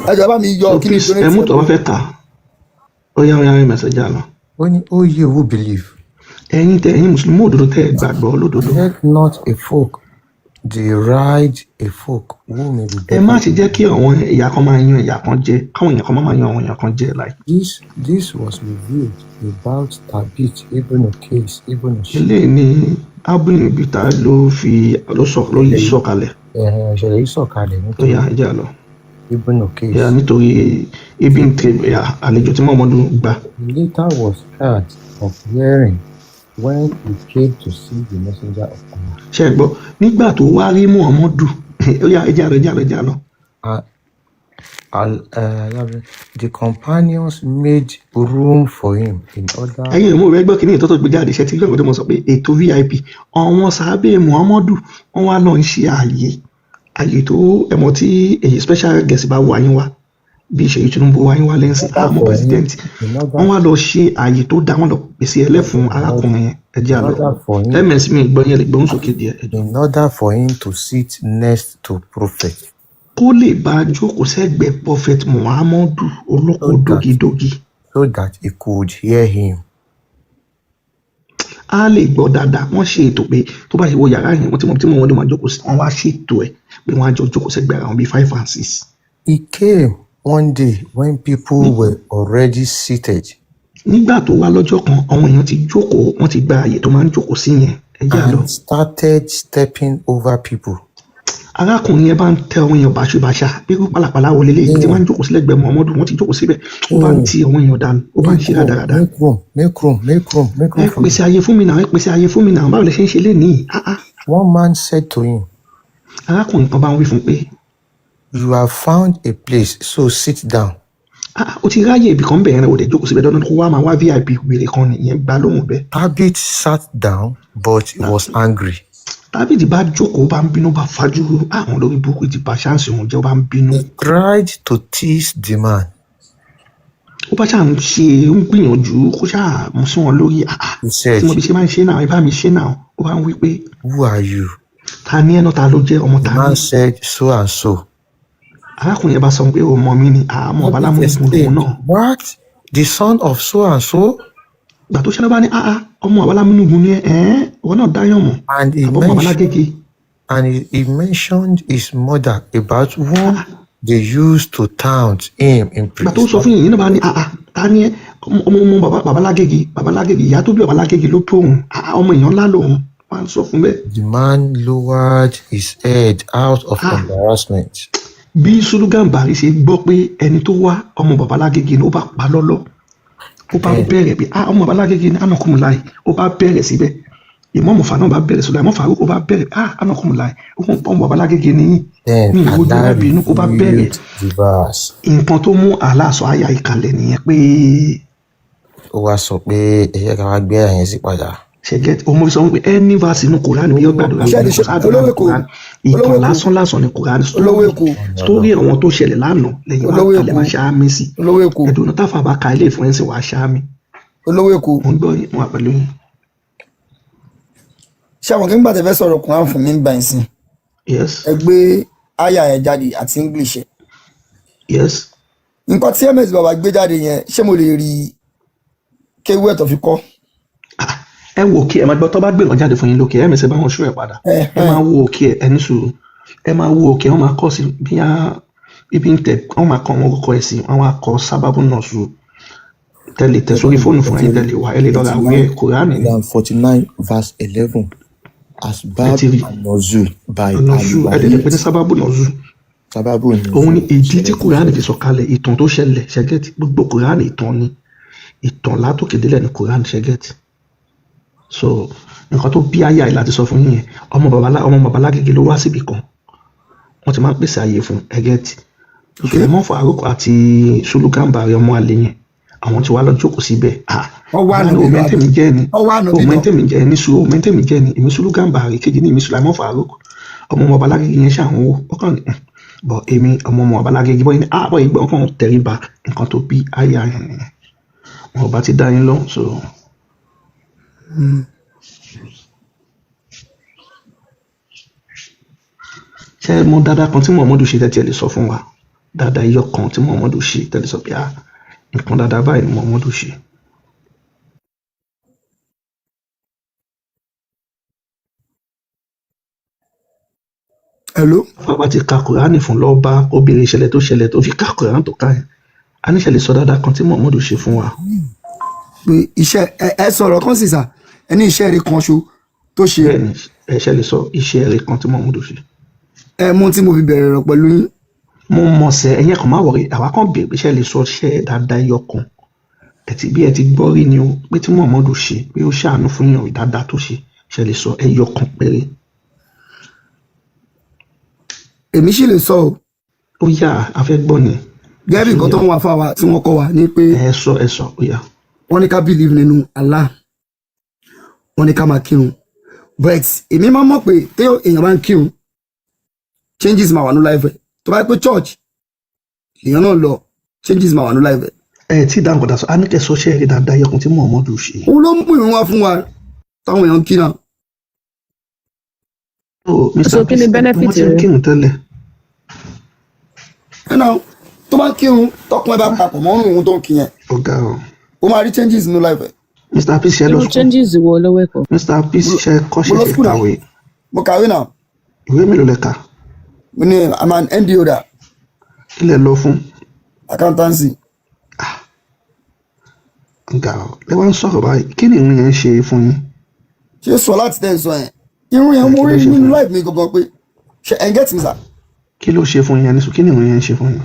A: ẹ jọ̀ọ́ bá mi yọ
C: So
A: kí ni
C: please,
A: donate
C: mú tó bá fẹ́ kà. Ó yá message àná.
D: When oh you who believe,
C: Ẹ̀yin Mùsùlùmí òdodo tẹ́ ẹ gbàgbọ́ lódodo.
D: let not a folk deride a folk who may be
C: Ẹ má
D: better.
C: ṣe jẹ́ kí àwọn ẹ̀yà kan máa yan ẹ̀yà kan jẹ, káwọn èèyàn kan máa yan àwọn èèyàn kan jẹ like.
D: This was revealed about Tabit, Ibn Qais, Ibn Shimon.
C: Eléyìí ni Abúlé Bìtá ló yí sọ̀kalẹ̀.
D: Ìṣẹ̀lẹ̀ yìí sọ̀kalẹ̀
C: Ó yá
D: nítorí
C: ẹjẹ́ lọ.
D: Ibn Qais.
C: Yà nítorí ibi ń tẹ àlejò tí Muhammadu gbà.
D: He later was heard of hearing when he came to see the messenger of Allah.
C: Ṣé ẹ gbọ́? Nígbà tó wá rí Muhammadu, ó yá ẹjẹ́ lọ.
D: The companions made room for him in order.
C: Ẹ̀yin ìmú rẹ̀ gbọ́ kí ní ìtọ́tọ̀ gbé jáde iṣẹ́ tí gbọ́dọ̀ tó mọ̀ sọ pé ètò VIP àwọn sábẹ́ Muhammadu wọ́n wá lọ ń ṣe ààyè tó ẹ̀mọ́ tí èyí special guest bá wà yín wá bí Ṣèyí Tinubu wá yín wá lẹ́sìn àmọ́ president wọ́n wá lọ ṣe ààyè tó dá wọn lọ pèsè ẹlẹ́fun arákùnrin yẹn ẹjẹ́ àlọ́ ms mi gbọ́ yẹn lè gbóhùn sókè díẹ̀.
D: In order for him to sit next to prophet.
C: Kó lè bá a jókòó sẹ́gbẹ̀ẹ́ prophet Muhammadu olóko dógidógi.
D: So that he could hear him.
C: A lè gbọ́ dáadáa wọ́n ṣe ètò pé tó bá ṣe wo yàrá yẹn wọ́n tí wọ́n máa jókòó sí wọ́n wá ṣètò ẹ̀ pé wọ́n á jọ jókòó sẹ́gbẹ̀ẹ́ àwọn bíi 5 and 6.
D: He came one day when people were already seated.
C: Nígbà tó wá lọ́jọ́ kan àwọn èèyàn ti jókòó wọ́n ti gba àyè tó máa ń jókòó sí yẹn ẹjẹ́ lọ.
D: And started stepping over people.
C: Arákùnrin yẹn bá ń tẹ àwọn èèyàn báṣubàṣa bí kò pàlàpàlà wọlé lé tí wọ́n ń jókòó sílẹ̀ gbẹ̀mọ̀ Muhammadu wọ́n ti jókòó síbẹ̀ ó bá ń ti àwọn èèyàn dànù ó bá ń ṣe dáradára.
D: Make room.
C: Ẹ pèsè àyè fún mi náà báwo lè ṣe ń ṣe lénìí.
D: One man said to him,
C: arákùnrin kan bá ń wí fún pé.
D: You have found a place, so sit down.
C: O ti ráyè ibì kan bẹ̀rẹ̀ o dẹ̀ jókòó síbẹ̀ dandan kó wá máa wá VIP wèrè kan nìyẹn gbá lóhùn bẹ́ẹ̀.
D: Tabit sat down but he was angry.
C: Tabit bá jókòó bá ń bínú bá fajúro àwọn olórí burúkú ti bá ṣáǹsì òun jẹ́ ó bá ń bínú.
D: He tried to tease the man.
C: Ó bá ṣáà ń gbìyànjú kó ṣáà mú sí wọn lórí
D: He said,
C: tí mo bí ṣe máa ń ṣe náà ẹ bá mi ṣe náà ó bá ń wí pé.
D: Who are you?
C: Ta ni ẹnu ta ló jẹ́ ọmọ ta
D: The man said, so and so.
C: Arákùnrin yẹn bá sọ pé ọmọ mi ni àmọ́ ọba lámúnigun lòun náà.
D: What? The son of so and so?
C: Gbà tó ṣẹlẹ̀ bá ní ọmọ ọba lámúnigun ni ìwọ náà dáyàn mọ̀ àbọ̀ ọmọ alágége.
D: And he mentioned his mother about whom they used to taunt him in
C: Gbà tó sọ fún yìnyín náà bá ní ta ni ọmọ babalágége ìyá tó bí babalágége ló tó òun ọmọ èèyàn ńlá lòun wá ń sọ fún bẹ́ẹ̀.
D: The man lowered his head out of embarrassment.
C: Bí Sulu Gambari ṣe gbọ́ pé ẹni tó wá ọmọ babalágége ni ó bá pa lọ́lọ́ ó bá bẹ̀rẹ̀ bí ọmọ babalágége ni anakumulai ó bá bẹ̀rẹ̀ síbẹ̀ Ìmáàmù Fana bá bẹ̀rẹ̀ Sulaiman Farouk ó bá bẹ̀rẹ̀ anakumulai ó kún ọmọ babalágége ni ní ìwòjú arábìnrin ó bá bẹ̀rẹ̀ nǹkan tó mú Allah sọ àyà ìkàlẹ̀ nìyẹn pé.
D: Ó wá sọ pé ẹ̀yẹ́ ká wá gbé àyẹn sí padà.
C: Ṣẹ̀gẹ́ ọmọ sọ wípé ẹni verse inú Kùránì mi yóò gbàdúrà ìtàn lásán ní Kùránì sórí àwọn tó ṣẹlẹ̀ lánàá lẹ́yìn wá kalẹ̀ máa ṣáámi sí ẹ̀dùnú táfà bá ka ilé ìfọ̀yẹ́nsì wá ṣáámi.
A: Olówó Èkó
C: mo ń gbọ́ yín mo wà pẹ̀lú yín.
A: Ṣé àwọn kí n gbà tẹ́ fẹ́ sọ̀rọ̀ Kùránì fún mi ń bá yín sí?
C: Yes.
A: Ẹ gbé àyà yẹn jáde àti English ẹ̀.
C: Yes.
A: Nǹkan tí ms bàbá gbé jáde yẹn ṣé mo lè rí kéwú ẹ̀tọ́ fi kọ́?
C: Ẹ wo òkè ẹ máa gbọ́ tó bá gbé wọn jáde fún yín lókè ẹ mẹsẹ̀ bá wọn ṣú ẹ̀ padà ẹ máa wo òkè ẹ ní sùúrù ẹ máa wo òkè wọn máa kọ́ sí bí ibi ń tẹ wọn máa kọ́ wọn kọ́kọ́ ẹ̀ sí wọn máa kọ́ sábàbù náà sùn tẹ́lẹ̀ tẹ sórí fóònù fún ẹ̀yin tẹ́lẹ̀ wá ẹ lè lọ́ra àwẹ̀ Kùránì ní.
D: 49 verse 11 asbab an-nuzul by
C: ẹ lè pẹ́ ní sábàbù náà sùn. Òun ni ìdí tí Kùránì fi sọ̀kalẹ̀ ìtàn tó ṣẹlẹ̀ ṣẹ́gẹ́tì gbogbo Kùránì ìtàn ni ìtàn látòkè délẹ̀ ní Kùránì ṣẹ́gẹ́tì. So nǹkan tó bí àyà ìlà ti sọ fún yín ọmọ babalágége ló wá síbì kan wọ́n ti máa ń pèsè àyè fún ẹgẹ́tì Sulaiman Farouk àti Sulu Gambari ọmọ àlè yẹn àwọn tí wàá lọ jókòó síbẹ̀ òmẹ́ntẹ́mi jẹ́ ní sùúrù òmẹ́ntẹ́mi jẹ́ ní èmi Sulu Gambari kejì ní èmi Sulaiman Farouk ọmọ babalágége yẹn ṣàwọn owó ọkàn ní bọ̀ èmi ọmọ babalágége bọ́ yín ní àbọ̀ ìgbà ọkàn tẹríba nǹkan tó bí àyà yẹn nìyẹn wọn bá ti dá yín lọ so. ṣé mo dáadáa kan tí Muhammadu ṣe tẹ́tí ẹ lè sọ fún wa dáadáa iyọ̀ kan tí Muhammadu ṣe tẹ́lẹ̀ sọ pé nǹkan dáadáa báyìí ni Muhammadu ṣe.
A: Hello.
C: bàbá ti ka Kùránì fún lọ́ba obìnrin ìṣẹ̀lẹ̀ tó ṣẹlẹ̀ tó fi ka Kùránì tó ká yẹn a ní ṣẹlẹ̀ sọ dáadáa kan tí Muhammadu ṣe fún wa.
A: pé iṣẹ́ ẹ sọ̀rọ̀ kan sì sà ẹ ní iṣẹ́ rẹ̀ kan ṣo tó ṣe.
C: bẹ́ẹ̀ni ẹ ṣẹlẹ̀ sọ iṣẹ́ rẹ̀ kan tí Muhammadu ṣe.
A: ẹ mú tí mo fi bẹ̀rẹ̀ rẹ̀ pẹ̀lú yín.
C: mo mọ̀ sẹ́ ẹ̀yẹ́ kan máa wọ̀rí àwa kan bèèrè ṣẹlẹ̀ sọ iṣẹ́ dáadáa iyọ̀ kan bí ẹ ti gbọ́ rí ni o pé tí Muhammadu ṣe pé ó ṣàánú fún yàn dáadáa tó ṣe ṣẹlẹ̀ sọ ẹyọ kan péré.
A: èmi sì lè sọ o.
C: ó yá a fẹ́ gbọ́ ni.
A: gẹ́gẹ́ bí nǹkan tó ń wá fáwa tí wọ́n kọ́ wa ní pé.
C: ẹ sọ ó yá.
A: wọ́n ní ká believe nínú Allah wọ́n ní ká máa kírun but èmi máa mọ̀ pé tí èèyàn bá ń kírun changes máa wà ní life ẹ̀ tó bá yẹ pé church èèyàn náà lọ changes máa wà ní life ẹ̀.
C: ẹ tí dáhùn padà sọ a ní kẹsọ ṣe eré dáadáa yẹkùn tí Muhammadu ṣe.
A: òun ló ń mú ìrún wá fún wa táwọn èèyàn kí náà.
B: so kí ni benefit
C: rẹ. wọ́n ti kírun tẹ́lẹ̀.
A: ẹ náà tó bá kírun tọkùn ẹ bá papọ̀ mọ́ òun tó ń kí yẹn.
C: ọ̀gá o.
A: ó máa rí changes nínú life ẹ̀.
C: Mr. Peace ṣe lọ
B: school. changes wo lọ́wọ́ ẹ̀kọ́.
C: Mr. Peace ṣe kọ́ṣẹ́ ṣe kàwé.
A: mo kàwé náà.
C: ìwé mélòó lẹ kà.
A: mo ní I'm an ND holder.
C: kí lẹ lọ fún.
A: accountancy.
C: nga ọ ẹ wá ń sọ̀rọ̀ báyìí kí ni irun yẹn ń ṣe fún yín.
A: ṣé sọ láti tẹ̀ sọ yẹn irun yẹn mo rí nínú life mi gangan pé ṣe ẹ̀ ń get me sir.
C: kí ló ṣe fún yín ẹni sùn kí ni irun yẹn ń ṣe fún yín.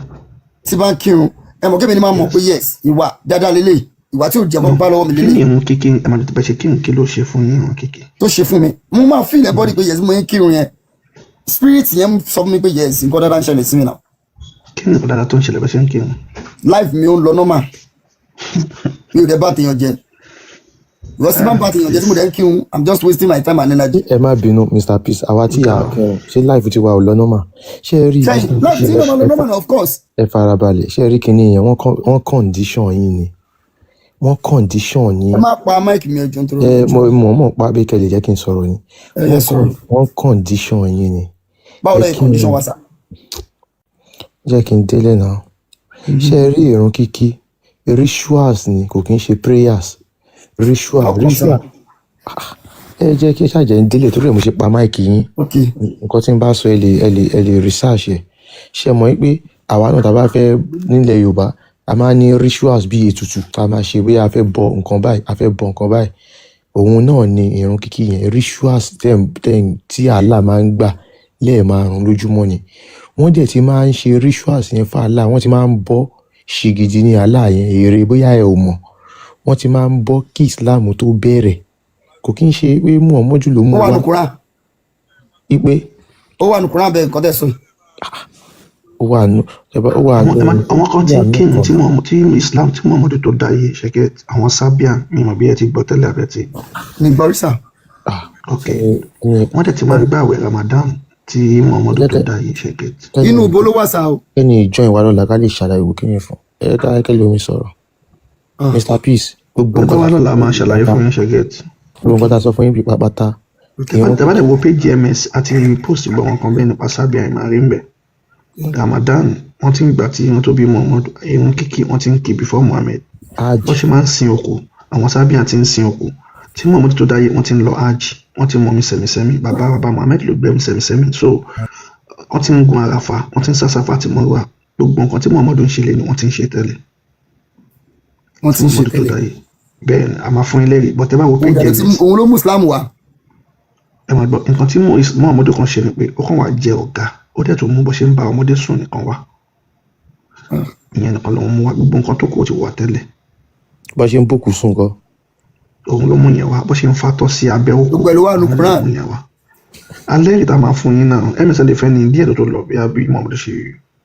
A: tí bá ń kírun ẹ mọ̀ kébì ni máa mọ̀ pé yes ìwà dáadáa lélẹ̀ ìwà tí ò jẹ́ mọ́ bá lọ́wọ́ mi lélẹ̀.
C: kí ni irun kíkí ẹ máa tẹ̀pẹ́ ṣe kírun kí ló ṣe fún yín irun kíkí.
A: tó ṣe fún mi mo máa feel ẹ̀ bọ́dí pé yes mo yẹn kírun yẹn spirit yẹn sọ fún mi pé yes nǹkan dáadáa ń ṣẹlẹ̀ sí mi náà.
C: kí ni nǹkan dáadáa tó ń ṣẹlẹ̀ bẹ́ ṣe ń kírun.
A: life mi ò ń lọ normal mi ò dẹ̀ bá tèèyàn jẹ because tí bá ń bá tèèyàn jẹ tí mo dẹ̀ ń kírun I'm just wasting my time and energy.
D: ẹ má bínú Mr. Peace àwa tí a kẹrin ṣé life ti wà ò lọ normal ṣé ẹ rí i.
A: life ti lọ normal of course.
D: ẹ farabalẹ̀ ṣé ẹ rí kinní yẹn wọ́n condition yín ni wọ́n condition yín.
A: ẹ má pa máìkì mi ẹjọ́ nítorí.
D: ẹ mọ̀ pa bí kẹ́lẹ̀ jẹ́ kí n sọ̀rọ̀ ni. wọ́n condition yín ni.
A: báwo lẹ́yìn condition wa sà.
D: jẹ́ kí n délé náà ṣé ẹ rí ìrun kíkí rituals ni kò kí n ṣe prayers ritual. ẹ jẹ́ kí ẹ ṣàjẹ́ ń délé torí ẹ̀ mo ṣe pa máìkì yín nǹkan tí n bá sọ ẹ lè research ẹ ṣe mọ̀ pé àwa náà tá a bá fẹ́ nílẹ̀ Yorùbá a máa ní rituals bíi ètùtù a máa ṣe bóyá a fẹ́ bọ nǹkan báyìí a fẹ́ bọ nǹkan báyìí òun náà ni ìrun kíkí yẹn rituals tí Allah máa ń gbà lẹ́ẹ̀márùn lójúmọ́ ni wọ́n dẹ̀ ti máa ń ṣe rituals yẹn fún Allah wọ́n ti máa ń bọ́ ṣìgìdì ní Allah yẹn èrè bóyá ẹ ò mọ̀ wọ́n ti máa ń bọ́ kí Islam tó bẹ̀rẹ̀ kò kí n ṣe pé Muhammadu ló mú
A: wá. ó wà ní Quran.
D: ipe.
A: ó wà ní Quran bẹ́ẹ̀ nǹkan tẹ̀ sọ yìí.
D: ó wà nù.
C: àwọn kan ti kírun tí Islam tí Muhammadu tó dá yé ṣẹ́gẹ́ àwọn Serbian mímọ̀ bí ẹ ti gbọ́ tẹ́lẹ̀ abẹ́ ti.
A: ní gbọ́rísà.
C: ok wọ́n dẹ̀ ti máa ń gbààwẹ̀ Ramadan tí Muhammadu tó dá yé ṣẹ́gẹ́.
A: inú ibo ló wà sá o.
D: ẹni ìjọ ìwà lọ́la ká lè ṣàlàyé ìwò kí ni fún ẹ ká kẹ́ lómi sọ̀rọ̀. Mr. Peace
C: gbogbo nǹkan wà lọ́la máa ṣàlàyé fún yín ṣẹ́gẹ́.
D: gbogbo nǹkan tá a sọ fún yín pípa pátá.
C: tẹ́bàdẹ̀ wo page MS àti post gbọ́ wọn kan bẹ́ẹ̀ nípa Serbia ìmàrí ń bẹ̀. Ramadan wọ́n ti ń gbà tí wọ́n tó bí Muhammadu irun kíkí wọ́n ti ń kí before Muhammad. wọ́n ṣe máa ń sin òkú àwọn Serbia ti ń sin òkú tí Muhammadu tó dáyé wọ́n ti ń lọ hajj wọ́n ti mọ mi sẹ̀mísẹ́mí bàbá Muhammad ló gbé mi sẹ̀mísẹ́mí so wọ́n ti ń gun àràfà wọ́n ti ń sásáfà àti mọ́rùwà gbogbo nǹkan tí Muhammadu ń ṣe lé ni wọ́n ti ń ṣe tẹ́lẹ̀.
A: wọ́n ti ń ṣe tẹ́lẹ̀
C: bẹ́ẹ̀ ni a máa fún ilé rí bọ́tẹ́ bá wo pé jẹ́
A: òun ló mú Islam wá.
C: ẹ máa gbọ́ nǹkan tí Muhammadu kan ṣe ni pé ó kàn wá jẹ ọ̀gá ó dẹ̀ tó mú bó ṣe ń bá ọmọdé sùn nìkan wá ìyẹn nìkan ló ń mú wá gbogbo nǹkan tó kù ti wà tẹ́lẹ̀.
D: bó ṣe ń bòkù sùn kọ.
C: òun ló mú yẹn wá bó ṣe ń fatọ́ sí abẹ́ òkú
A: gbogbo ẹ̀ ló wà ní Quran.
C: alẹ́ ìta máa fún yín náà ẹ̀mẹ́sẹ̀ lè fẹ́ ní díẹ̀ tó lọ bí abí Muhammadu ṣe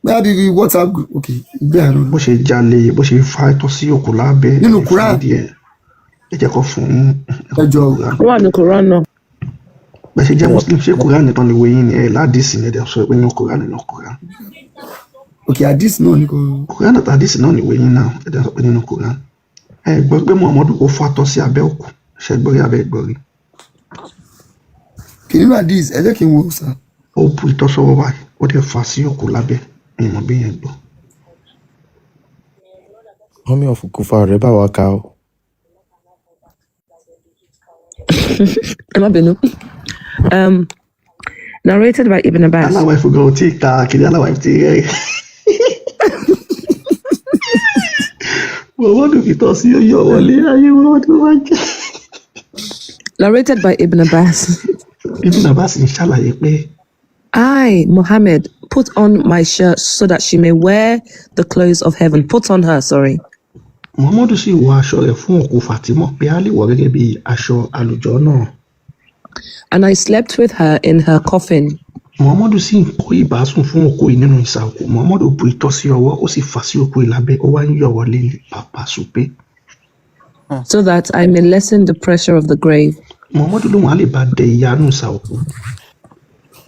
A: bí WhatsApp group ok ìgbé àná.
C: bó ṣe jalè bó ṣe fatọ́ sí òkú lábẹ́
A: nínú Quran
C: ẹ jẹ́ kó fún yín.
A: ẹjọ́
B: wà ní Quran náà.
C: bẹ́ẹ̀ ṣe jẹ́ Muslim ṣé Quran nìkan lè wo yín ni ẹ̀ ládìsí ni ẹ̀dẹ̀ sọ pé ní Quran nínú Quran.
A: ok àdìsí náà ni kò.
C: Quran àti àdìsí náà ni wo yín náà ẹ̀dẹ̀ sọ pé nínú Quran. ẹ gbọ́ pé Muhammadu kò fatọ́ sí abẹ́ òkú ṣe gbọ́rí abẹ́ gbọ́rí.
A: kì nínú àdìsí ẹ jẹ́ kí n wo sá.
C: ó bu ìtọ̀ sọ́wọ́ báyìí ó dẹ̀ fà sí òkú lábẹ́ ìmọ̀ bí yẹn gbọ́.
D: Mọ́mí ọ̀fùkúfà rẹ̀ bá wa ká o.
B: Ẹ má bínú. Narrated by Ibn Abbas.
C: aláwọ̀ ìfúgàn ò tí ì ka kiri aláwọ̀ ìfúgàn tí rẹ̀ Muhammadu fi tọ́ sí yóò wọlé ayé Muhammadu wá jẹ́.
B: Narrated by Ibn Abbas.
C: Ibn Abbas ń ṣàlàyé pé
B: I, Muhammad, put on my shirt so that she may wear the clothes of heaven. Put on her, sorry.
C: Muhammadu sì wọ aṣọ rẹ̀ fún òkú Fatima pé a lè wọ̀ gẹ́gẹ́ bí aṣọ àlùjọ náà.
B: And I slept with her in her coffin.
C: Muhammadu sì ń kó ìbásùn fún òkú yìí nínú ìsà òkú. Muhammadu bu ìtọ̀ sí ọwọ́ ó sì fà sí òkú yìí lábẹ́ ó wá ń yọ̀ wọlé pàpà súpé.
B: So that I may lessen the pressure of the grave.
C: Muhammadu lòun á lè bá dẹ ìyà nù ìsà òkú.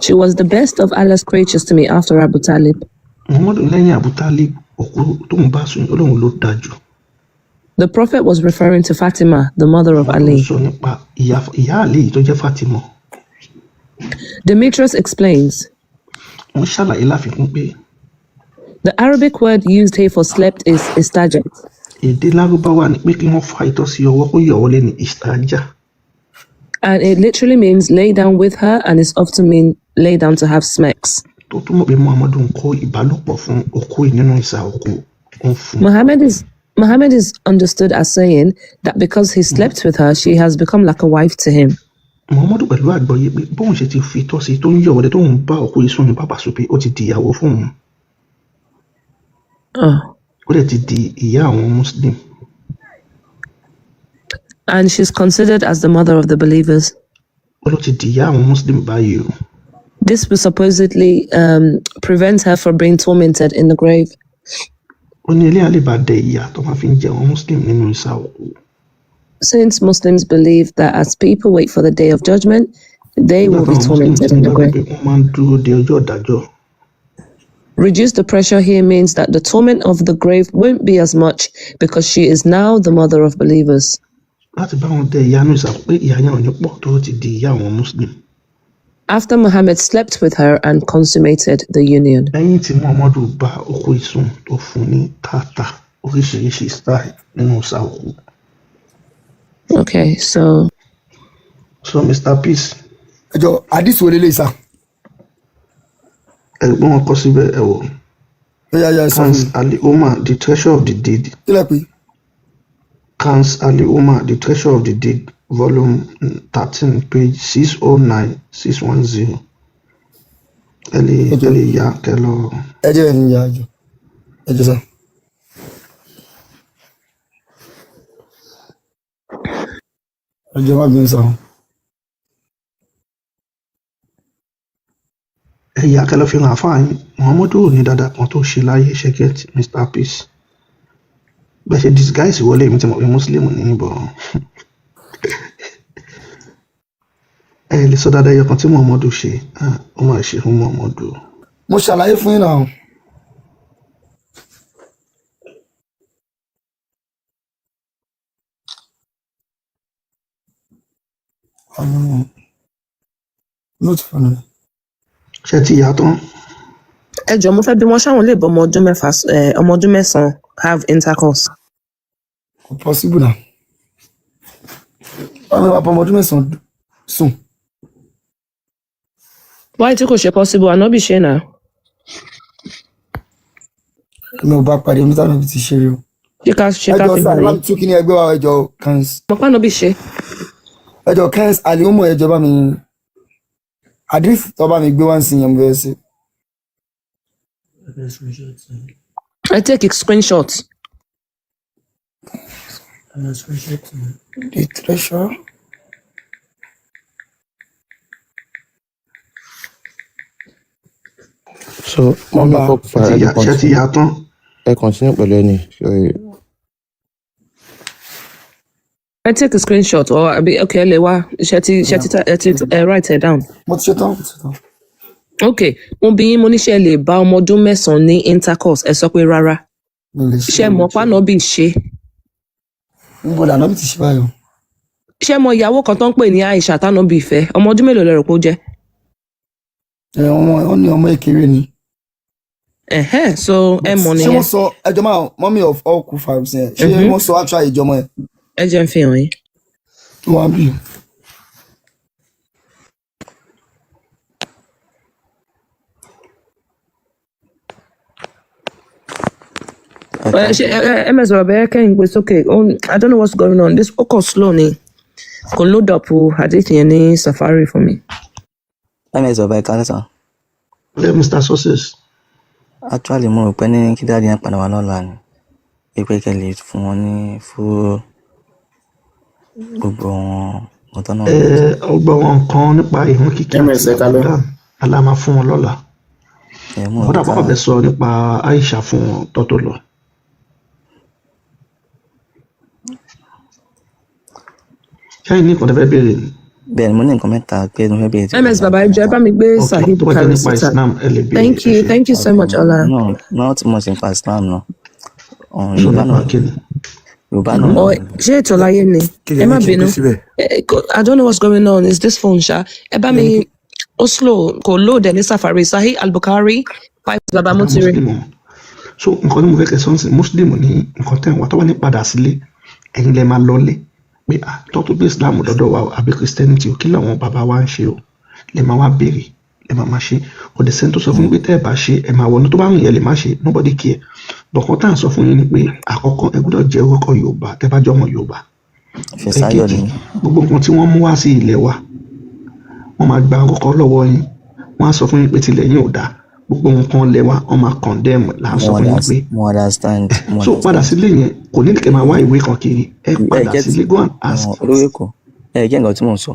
B: She was the best of Allah's creatures to me after Abu Talib.
C: Muhammadu lẹ́yìn Abu Talib òkú tóun bá sùn Ọlọ́run ló dájú.
B: The Prophet was referring to Fatima, the mother of Ali.
C: Sọ nípa ìyá Ali yìí tó jẹ́ Fatima.
B: Demetrius explains.
C: Wọ́n ṣàlàyé láfikún pé
B: The Arabic word used here for slept is istajat.
C: èdè Lárúbáwá ni pé kí wọ́n fa ìtọ̀ sí ọwọ́ kó yọ̀ wọlé ní istaja.
B: And it literally means lay down with her and is often mean lay down to have sex.
C: Tó túmọ̀ pé Muhammadu ń kó ìbálòpọ̀ fún òkú yìí nínú ìsà òkú ń fún.
B: Muhammad is understood as saying that because he slept with her, she has become like a wife to him.
C: Muhammadu pẹ̀lú àgbọ́yé pé bóun ṣe ti fi ìtọ̀ sí tó ń yọ̀ wọlé tóun bá òkú yìí sùn ní pàpà súpé ó ti di ìyàwó fún òun. Ó dẹ̀ ti di ìyá àwọn Muslim.
B: And she's considered as the mother of the believers.
C: Ó ló ti di ìyá àwọn Muslim báyìí o.
B: This will supposedly prevent her from being tormented in the grave.
C: Ó ní ilé àlebà dẹ ìyà tó máa fi ń jẹ àwọn Muslim nínú ìsà òkú.
B: Since Muslims believe that as people wait for the day of judgment, they will be tormented in the grave.
C: Wọ́n máa ń dúró de ọjọ́ ìdájọ́.
B: Reduce the pressure here means that the torment of the grave won't be as much because she is now the mother of believers.
C: Láti bá wọn dẹ ìyà nù ìsà pé ìyà yẹn ò ní pọ̀ tó ti di ìyá àwọn Muslim.
B: After Muhammad slept with her and consummated the union.
C: Lẹ́yìn tí Muhammadu bá òkú ìsùn tó fún ní tààtà oríṣiríṣi style nínú ìsà òkú.
B: Okay, so
C: Mr. Peace.
A: ẹjọ àdìsí wọlé lè sá.
C: Ẹ̀gbọ́n wọn kọ síbẹ̀ ẹ̀ wò. Kans Ali Umar, the treasure of the deed.
A: kílẹ̀ pé.
C: Kans Ali Umar, the treasure of the deed, volume 13, page 609-610. Ẹlẹ́ ya kẹlọ.
A: ẹjẹ ẹ̀ ní ìyá àjọ ẹjọ sá. ẹjọ má bínú sá.
C: Ẹ̀yà kẹlọ fi hàn fáyín Muhammadu ò ní dáadáa kan tó ṣe láyé ṣẹ́gẹ́t Mr. Peace. Bẹ́ẹ̀ ṣe disguise wọlé mi tí mo pé Muslim ní bọ̀. Ẹ lè sọ dáadáa ẹyọ kan tí Muhammadu ṣe ó máa ṣe fún Muhammadu.
A: mo ṣàlàyé fún yín náà. Note fún mi.
C: Ṣé ti yà tán?
B: ẹ jọ̀ọ́ mo fẹ́ bí wọ́n ṣáwọn lè bọ́ ọmọ ọdún mẹ́sàn-án have intercourse.
A: Kò possible náà. wọ́n máa bọ́ ọmọ ọdún mẹ́sàn-án sùn.
B: Why tí kò ṣe possible ànábì ṣe náà?
A: mi ò bá parí omi táwọn ibi ti ṣe rí o.
B: ṣé ká
A: ẹjọ
B: fi
A: sáà
B: hàn
A: láti
B: yín?
A: tún kí ni ẹgbẹ́ wa ẹjọ kans.
B: mo pa ànábì ṣe.
A: ẹjọ kans àlìhùmọ̀ ẹjọ bá mi àdìs tó bá mi gbé wá sí yẹn mo fẹ́ sí.
B: I take a screenshot.
A: The treasure.
D: So mọ́mí ọ̀fùkúfà
C: Ṣé ti yà tán?
D: ẹ continue pẹ̀lú ẹni.
B: I take a screenshot or okay lè wá write it down.
A: mo ti ṣe tán.
B: Okay, mo bí yín mo níṣẹ́ lè bá ọmọ ọdún mẹ́sàn-án ní intercourse ẹ sọ pé rárá.
A: mi lè ṣe.
B: Ṣé mọ̀ pànábì ṣe?
A: níbo làná mi ti ṣe báyọ̀.
B: Ṣé mọ̀ ìyàwó kan tó ń pè ní Aisha tánábì fẹ́ ọmọ ọdún mélòó lẹ rò pé ó jẹ́?
A: Wọ́n ní ọmọ èkéré ni.
B: So ẹ mọ̀
A: Ṣé
B: nìyẹn.
A: wọ́n sọ ẹjọ́ máa mommy of all cool vibes yẹn? Ṣé wọ́n sọ actual ìjọmọ ẹ̀?
B: Ẹ jẹ́ n fi hàn yín.
A: Tó wá bí?
B: MS Rabia kẹ́yìn gbé sókè. I don't know what's going on. This ó kàn slow ni. Kò load up hadith yẹn ní Safari for me.
F: MS Rabia Kalesa.
C: Mr. Success.
F: Actually, mo rò pé ní kí dáàdi yẹn padà wá lọ́la ni. Pé kẹ́lẹ̀ fún wọn ní fún gbogbo wọn ọ̀tọ̀ náà.
C: Ọgbà wọn kan nípa ìhun kíkí àti Ramadan aláma fún wọn lọ́la. Wọ́n dàpọ̀ ọ̀bẹ sọ nípa Aisha fún wọn tọ́tò lọ. Ṣáà ní nǹkan tó fẹ́ béèrè ni.
F: Bẹ́ẹ̀ni, mo ní nǹkan mẹ́ta pé mo fẹ́ béèrè.
B: MS Baba ẹjọ́ ẹ bá mi gbé Sahib Bukhari síta. Thank you so much, Ola.
F: No, not much in Islam no. Yorùbá náà.
B: Ṣé ètò láyé ni? Ẹ má bínú. I don't know what's going on. Is this phone ṣá? Ẹ bá mi ó slow kò load ẹ ní Safari Sahib Al-Bukhari Baba Mutiri.
C: So nǹkan tí mo fẹ́ kẹ́ sọ́nsìn Muslim ní nǹkan tẹ̀ wọ́n tó wá ní padà sílé ẹ̀yin lẹ́ máa lọlé pé tọ́tù bí Islam dọ́dọ̀ wa àbí Christianity ò kí làwọn bàbá wa ń ṣe o lè máa wá béèrè lè máa ṣe kò dé sẹ́ni tó sọ fún mi pé tẹ́ ẹ bá ṣe ẹ máa wọnú tó bá ń yẹ lè má ṣe nobody care bọ̀kan tá à ń sọ fún yín ni pé àkọ́kọ́ ẹ gbọ́dọ̀ jẹ́ orúkọ Yorùbá tẹ́ bá jọmọ Yorùbá ẹ̀kejì gbogbo nǹkan tí wọ́n mú wá sí ilẹ̀ wa wọ́n máa gba orúkọ lọ́wọ́ yín wọ́n á sọ fún yín pé tilẹ̀ yín ò dáa gbogbo nǹkan lẹ̀ wá wọ́n máa condemn là ń sọ fún yín pé so padà sílé yẹn kò ní kẹ́ máa wá ìwé kan kiri ẹ padà sílé go and ask.
F: olórí kò jẹ́ nǹkan tí mò ń sọ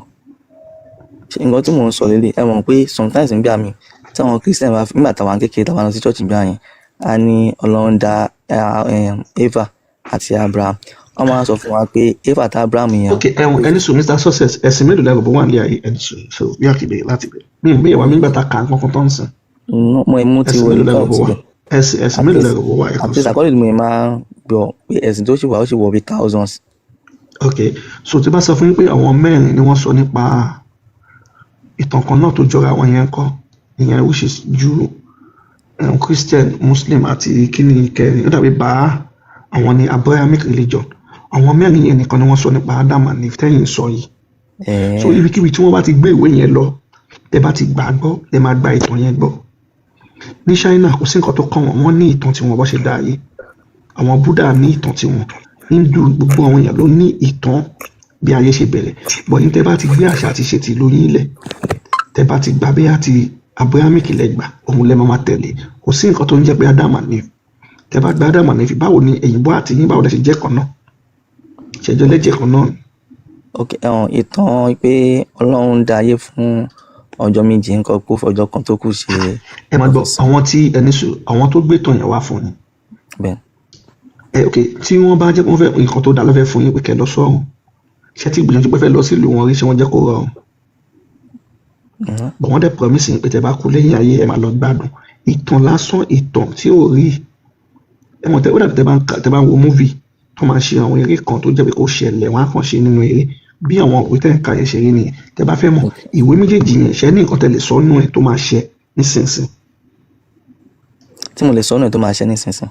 F: nǹkan tí mò ń sọ lélẹ̀ ẹ mọ̀ pé sometimes ń gbà mí tí àwọn Christian bá nígbà táwọn kékeré táwọn lọ sí church gbà yẹn a ní Ọlọ́run dá Eva àti Abraham wọ́n máa sọ fún wa pé Eva àti Abraham yẹn.
C: ok ẹni sùn Mr. Success ẹ̀sìn mélòó lẹ́rù bó wà ní ayé ẹni sùn so bí àkìbẹ̀ láti bẹ̀ mí ò gbéyàwó mi gbàtà kà kankan tó ń sìn.
F: mo ti wọ ilé kan síbẹ̀
C: ẹ̀sìn mélòó lẹ́rù bó wà ẹ̀kọ́
F: sùn. àti àkọọ́lẹ̀ mi máa gbọ́ pé ẹ̀sìn tó ṣì wà ó ṣì wọ bí thousands.
C: ok so tí bá sọ fún yín pé àwọn mẹ́rin ni wọ́n sọ nípa ìtàn kan náà tó jọra àwọn yẹn kọ́ ìyẹn which is Jew Christian Muslim àti kíni kẹrin ó dàbí bá àwọn ní Abrahamic religion àwọn mẹ́rin yẹn nìkan ni wọ́n sọ nípa Adam and Eve tẹ́yìn sọ yìí so ibikíbi tí wọ́n bá ti gbé ìwé yẹn lọ tẹ́ bá ti gbà gbọ́ tẹ́ máa gba ìtàn yẹn gbọ́ ní China kò sí nǹkan tó kàn wọ́n ní ìtàn tí wọ́n bọ́ ṣe dá ayé àwọn Buddha ní ìtàn tí wọ́n Hindu gbogbo àwọn èèyàn ló ní ìtàn bí ayé ṣe bẹ̀rẹ̀ bọ̀ ní tẹ́ bá ti gbé àṣà àti ṣe ti lóyún ilẹ̀ tẹ́ bá ti gbà bẹ́ẹ̀ àti Abrahamic lẹ́gbà òun lẹ́ máa tẹ̀lé kò sí nǹkan tó ń jẹ́ pé Adam and Eve tẹ́ bá gba Adam and Eve báwo ni èyìnbó àti yín báwo lẹ ṣe jẹ́ kan náà ṣẹjọ́ lẹ́jẹ̀ kan náà.
F: ok ìtàn pé Ọlọ́run dá ayé fún ọjọ́ méje nǹkan kó fọjọ́ kan tó kù ṣe.
C: ẹ máa gbọ́ àwọn tí ẹni sùn àwọn tó gbé tàn yẹn wá fún ni.
F: bẹ́ẹ̀.
C: ok tí wọ́n bá jẹ́ pé wọ́n fẹ́ nǹkan tó dá lọ́fẹ́ fún yín pé kẹ́ lọ sọ́run ṣé tí gbìyànjú pé fẹ́ lọ sílùú wọn rí ṣé wọ́n jẹ́ kó rọrùn. bọ̀ wọ́n dẹ̀ promise yín pé tẹ́ bá kú lẹ́yìn ayé ẹ máa lọ gbádùn ìtàn lásán ìtàn tí ò rí ẹ mọ̀ ó dàbí tẹ́ bá ń wo movie tó máa ṣe àwọn eré kan tó jẹ́ pé kó ṣẹlẹ̀ wọ́n á kàn ṣe nínú eré bí àwọn òwe tẹ́ ń ka yẹn ṣe rí nìyẹn tẹ́ bá fẹ́ mọ̀ ìwé méjèèjì yẹn ṣe ní nǹkan tẹ́ lè sọ nínú ẹ̀ tó máa ṣẹ nísinsìnyí.
F: tí mo lè sọ nínú ẹ̀ tó máa ṣẹ nísinsìnyí.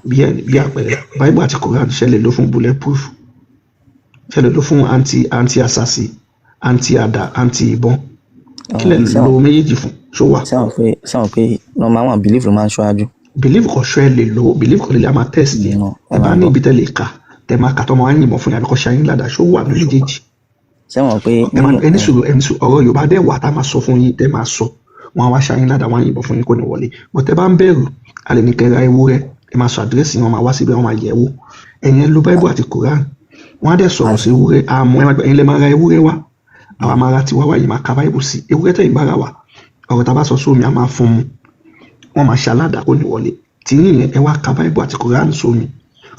C: bí àpẹẹrẹ Bible àti Quran ṣe lè lò fún bullet proof ṣe lè lò fún anti assassin anti àdá anti ìbọn kí lè lo méjèèjì fún ṣó wà.
F: sáwọn pé normal one belief ló máa ń ṣọ́ájú.
C: belief kò ṣọ́ ẹ lè lo belief kò lè lè máa test ẹ bá ní ibi tẹ́ lè kà tẹ́ máa kà tó máa ń yìnbọn fún yàrá kọ́ ṣe ayín ládàá ṣó wà ní méjèèjì.
F: sẹ́wọ̀n pé
C: ẹni sùúrù ọ̀rọ̀ Yorùbá dẹ̀ wà tá a máa sọ fún yín tẹ́ máa sọ wọn wá ṣe ayín ládàá wọn yìnbọn fún yín kò ní wọlé bó tẹ́ bá ń bẹ̀rù a lè ní kẹ́ ra ewúrẹ́ ẹ máa sọ àdírẹ́sì wọn máa wá síbẹ̀ wọn máa yẹ̀ wò ẹ̀yin lo Bible àti Quran wọn á dẹ̀ sọ̀rọ̀ sí ewúrẹ́ àmọ́ ẹ̀yin lè máa ra ewúrẹ́ wá àwa máa ra tiwa wá yìí máa ka Bible sí ewúrẹ́ tẹ̀yìn bá ra wa ọ̀rọ̀ tá a bá sọ sómi a máa fún mu wọn máa ṣe aládàá kò ní wọlé tí yìnyẹn ẹ wá ka Bible àti Quran sómi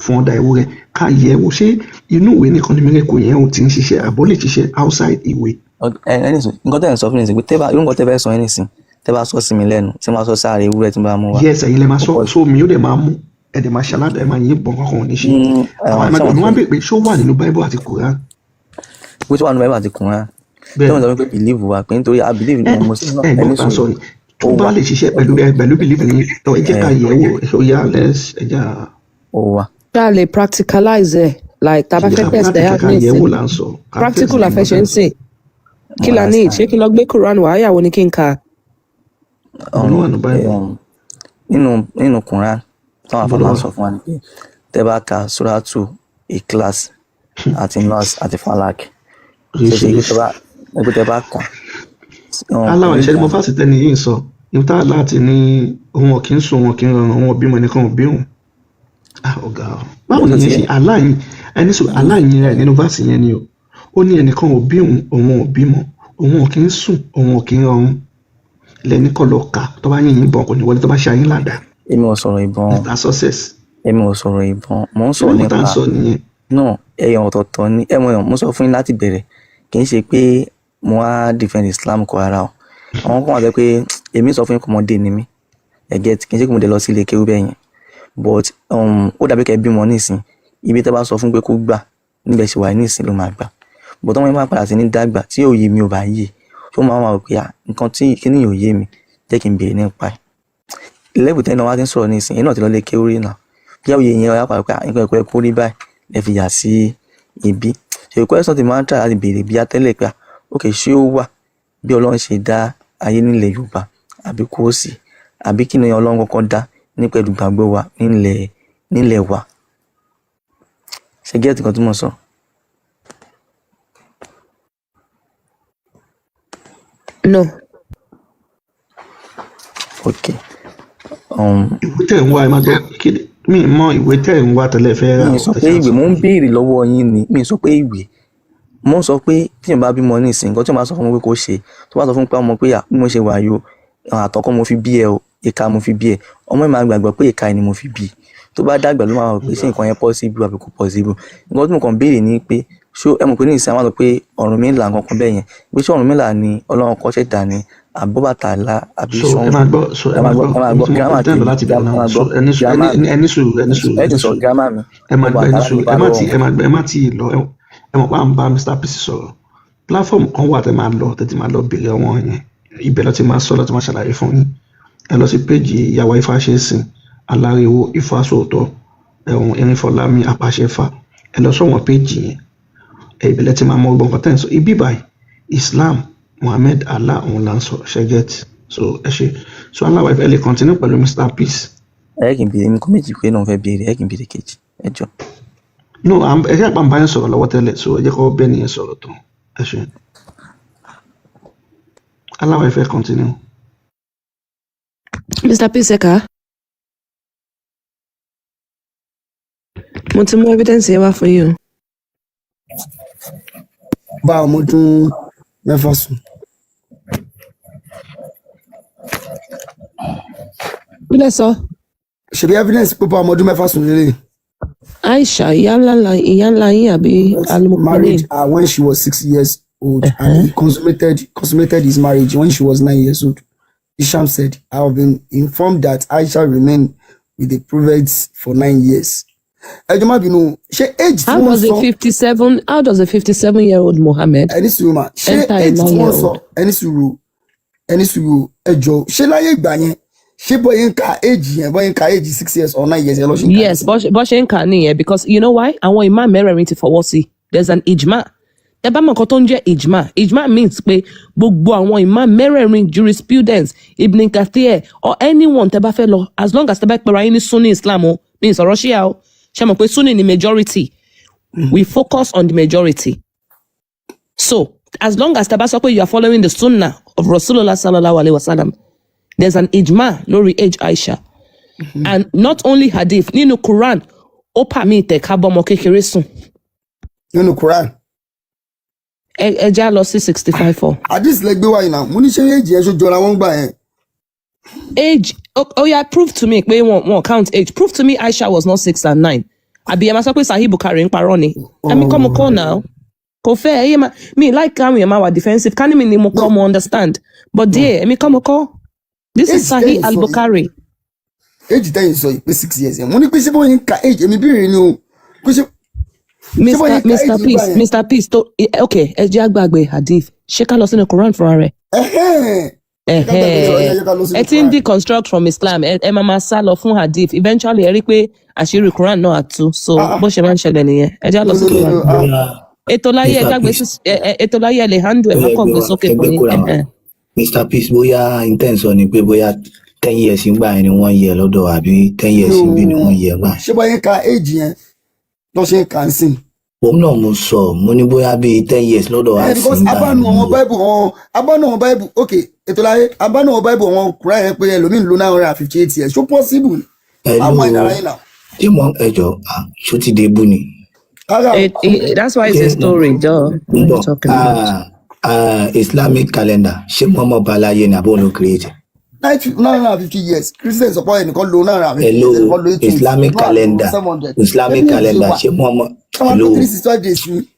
C: fún ọ̀dà ewúrẹ́ ká yẹ̀ wò ṣé inú ìwé nìkan ni miracle yẹn ò ti ń ṣiṣẹ́ àbọ̀ lè ṣiṣẹ́ outside ìwé.
F: nǹkan tẹ́ ẹ̀ ń sọ fún mi sí pé irú nǹkan tẹ́ fẹ́ sọ ẹni sìn tẹ́ bá sọ sí mi lẹ́nu tí máa sọ sáré ewúrẹ́ tí bá mú wa.
C: yes ẹ̀yin lẹ máa sọ sómi ó dẹ̀ máa mú ẹ̀ dẹ̀ máa ṣe aládàá ẹ̀ máa yín bọ̀ kankan ò ní ṣe. àwọn ẹ̀mẹ́gbẹ̀rún ni wọ́n bèèrè pé ṣó wà nínú Bible àti Quran.
F: pé tó wà nínú Bible àti Quran tí wọ́n sọ pé believe wa pé nítorí I believe ní mo sí
C: ẹni sùn tó bá lè ṣiṣẹ́ pẹ̀lú belief ní ẹ jẹ́ ká yẹ̀ wò ó yá ẹja.
F: ó wà.
B: ṣá lè practicalize ẹ̀ like tá a bá fẹ́ test ẹ̀ á ní
C: ìsìn
B: practical affection sí kí la ní ṣé kí n lọ gbé Quran wá àyàwó ni kí n kà.
F: nínú Quran táwọn afọlá sọ fún wa ni pé tẹ́ bá ka suratu Ikhlas àti Nas àti Falak ẹgbẹ́ tẹ́ bá kà.
C: aláwọ̀ ìṣẹ́jú mo fásitì ẹni yìí sọ níta láti ní ohun ọ̀kí ń sùn wọn kì í rọrùn ohun ọ̀bímọ nìkan ò bíhùn. ọ̀gá báwo ni yẹn ṣe aláìyìn rẹ̀ nínú fásitì yẹn ni ó ní ẹnìkan ò bíhùn òun ò bímọ òun ọ̀kí ń sùn òun ọ̀kí ń rọrùn lẹ́ni kọ́ lọ kà tó bá yìnyín ìbọn kò ní wọlé tó bá ṣe ayín làdá.
F: èmi ò sọ̀rọ̀ ìbọn èmi ò sọ̀rọ̀ ìbọn mo ń sọ̀rọ̀ nípa náà ẹyọ ọ̀tọ̀ọ̀tọ̀ ni mo sọ fún yín láti bẹ̀rẹ̀ kì í ṣe pé mo wá defend Islam kọ ara o àwọn kan wà pé èmi sọ fún yín kọ́mọdé ni mí ẹ̀gẹ́ kì í ṣe pé mo dé lọ sí ilé kéwú bẹ́ẹ̀ yẹn but ó dàbí kẹ́ bímọ nísìn ibi tẹ́ bá sọ fún pé kó gbà níbẹ̀ ṣe wà nísìn ló máa gbà but ọmọ yẹn máa padà sí ní dàgbà tí òye mi ò bá yé tó máa wà pé nǹkan tí kíní yóò yé mi jẹ́ kí n béèrè nípa ẹ̀ lẹ́bù tẹ́ni wá ti ń sọ̀rọ̀ nísìn iná ti lọ lé kéwú rí náà bí òye yẹn ọ̀yá pàápàá nǹkan ẹ̀kọ́ ẹ̀kọ́ rí báyìí lè fi yà sí ibi ṣe question ti máa ń tà láti béèrè bí atẹ́lẹ̀ pé ok ṣé ó wà bí Ọlọ́run ṣe dá ayé nílẹ̀ Yorùbá àbí kò sí àbí kí ni Ọlọ́run kọ́kọ́ dá ní pẹ̀lú gbàgbọ́ wa nílẹ̀ wa ṣe gẹ́ẹ̀tì kan tí mo sọ.
B: No.
F: Ok.
C: ìwé tẹ̀ ń wá ẹ máa gbọ́ kí mi mọ ìwé tẹ̀ ń wá tẹ́lẹ̀ fẹ́ rà.
F: mi sọ pé ìwé mo ń béèrè lọ́wọ́ yín ni mi sọ pé ìwé mo sọ pé tí n bá bímọ ní ìsìn nǹkan tí mo bá sọ fún mi pé kò ṣe tó bá sọ fún mi pé ọmọ pé bí mo ṣe wà yó àtọkọ mo fi bí ẹ o ìka mo fi bí ẹ ọmọ yìí máa gbàgbọ́ pé ìka ni mo fi bí tó bá dàgbà ló máa rò pé ṣé nǹkan yẹn possible àbí kò possible nǹkan tí mo kàn béèrè ni pé ṣó ẹ mọ̀ pé ní ìsìn àwọn àlọ́ pé Ọ̀rúnmìlà nǹkan kan bẹ́ẹ̀ yẹn pé ṣé Ọ̀rúnmìlà ni Ọlọ́run kọ́ ṣẹ̀dá ni Àbọ̀bàtálá àbí
C: Ṣàngó. ẹ máa gbọ́ gírámà tí ẹni sùúrù ẹ má ti lọ ẹ mọ̀ pé à ń bá Mr. Peace sọ̀rọ̀ platform kan wà tẹ́ máa lọ tẹ́tí máa lọ béèrè wọn yẹn ibẹ̀ lọ́ ti máa sọ lọ́tí máa ṣàlàyé fún yín ẹ lọ sí péjì ìyàwó Ifáṣẹ́sìn Aláriwo Ifásòótọ́ Erinfọlámi Apàṣẹfà ẹ lọ sọ̀wọ́n péjì yẹn ibẹ̀ lẹ́ ti máa mọ ọgbọ̀n kan tẹ́ ń sọ ibi báyìí Islam Muhammad Allah òun là ń sọ ṣẹgẹt so ẹ ṣe so aláwọ ìfẹ́ lè continue pẹ̀lú Mr. Peace.
F: ẹ kì í béèrè nǹkan méjì pé náà fẹ́ béèrè ẹ kì í béèrè kejì ẹ jọ.
C: no ẹ ṣe àpá ń bá yẹn sọ̀rọ̀ lọ́wọ́ tẹ́lẹ̀ so ẹ jẹ́ kó bẹ́ẹ̀ nìyẹn sọ̀rọ̀ tán ẹ ṣe aláwọ ìfẹ́ continue.
B: Mr. Peace ẹ̀ka mo ti mú evidence yẹn wá fún yín o.
A: bá ọmọ ọdún mẹ́fà sùn.
B: kí lẹ sọ.
A: ṣebí evidence pé bá ọmọ ọdún mẹ́fà sùn lélẹ̀.
B: Aisha ìyá ńlá yín àbí
A: married when she was 6 years old and he consummated his marriage when she was 9 years old. Isham said, I have been informed that Aisha remained with the prophets for 9 years. Age
B: how does a 57-year-old Mohammed enter a 9-year-old?
A: Ẹni sùúrù ẹjọ́ ṣé láyé ìgbà yẹn ṣé bọ́yẹ̀ ń ka age 6 years or 9 years ẹ lọ ṣe ń ka.
B: Yes, bọ́ ṣe ń kà nìyẹn because you know why àwọn imam mẹ́rẹ̀ẹ̀rin ti fọwọ́ sí there's an ijma. Ẹ bá mọ̀ nǹkan tó ń jẹ́ ijma means pé gbogbo àwọn imam mẹ́rẹ̀ẹ̀rin jurisprudence Ibn Kathir or anyone tẹ́ bá fẹ́ lọ as long as tẹ́ bá pẹ̀rọ ayé ní Sunni Islam o means ọ̀rọ̀ ṣíà o ṣe mọ̀ pé Sunni ni majority we focus on the majority so as long as tẹ́ bá sọ pé you are following the sunnah of Rasulullah sallallahu alaihi wasallam there's an ijma lórí age Aisha and not only hadith nínú Quran ó permit ká bọ́mọ kékeré sùn.
A: Nínú Quran.
B: ẹ já lọ sí 65.
A: Hadith lẹ gbé wáyé náà mo ní ṣe age yẹn ṣó jọra wọn gbà yẹn.
B: Age yeah, prove to me pé wọ́n count age prove to me Aisha was not 6 and 9 àbí ẹ máa sọ pé Sahih Bukhari ń parọ́ ni àmì kọ́ mo kọ́ now kò fẹ́ ẹ̀yẹ́ máa me like káwọn yẹn máa wà defensive ká ní mi ni mo kọ́ mo understand but there èmi kọ́ mo kọ́ this is Sahih al-Bukhari.
A: Age tẹ́yìn sọ yìí pé 6 years yẹn mo ní pé ṣé bóyá ń ka age èmi bí rìn ni o pé ṣé.
B: Mr. Peace tó okay ẹ jẹ́ àgbàgbé hadith ṣé ká lọ sínú Quran fúnra rẹ̀. ẹ ti ń deconstruct from Islam ẹ máa sá lọ fún hadith eventually ẹ rí pé àṣírí Quran náà àtú so bó ṣe máa ń ṣẹlẹ̀ nìyẹn ẹ já lọ sí Quran ètò láyé ẹ jágbe sí ètò láyé ẹ lè handle ẹ má kàn gbé sókè fún yín.
E: Mr. Peace bóyá intention ni pé bóyá 10 years ń gbà yẹn ni wọ́n yẹ lọ́dọ̀ àbí 10 years ń bí ni wọ́n yẹ gbà.
A: ṣé báyẹn ka age yẹn lọ ṣe kà ń sìn.
E: òun náà mo sọ mo ní bóyá bíi 10 years lọ́dọ̀ wa sí
A: because
E: ń gbà
A: abánu àwọn bible ok ètò láyé abánu àwọn bible àwọn kúrẹ́ yẹn pé ẹlòmíín ló 958 years ṣó possible àwọn ìdára yìí náà.
E: tí mo ẹjọ ṣó ti dé bú ni.
B: That's why it's a story jọ.
E: Islamic calendar ṣé Muhammad balaye ni àbọ̀ ló create.
A: 950 years Christian sọpọ ẹnìkan lo 950
E: hello Islamic calendar ṣé Muhammad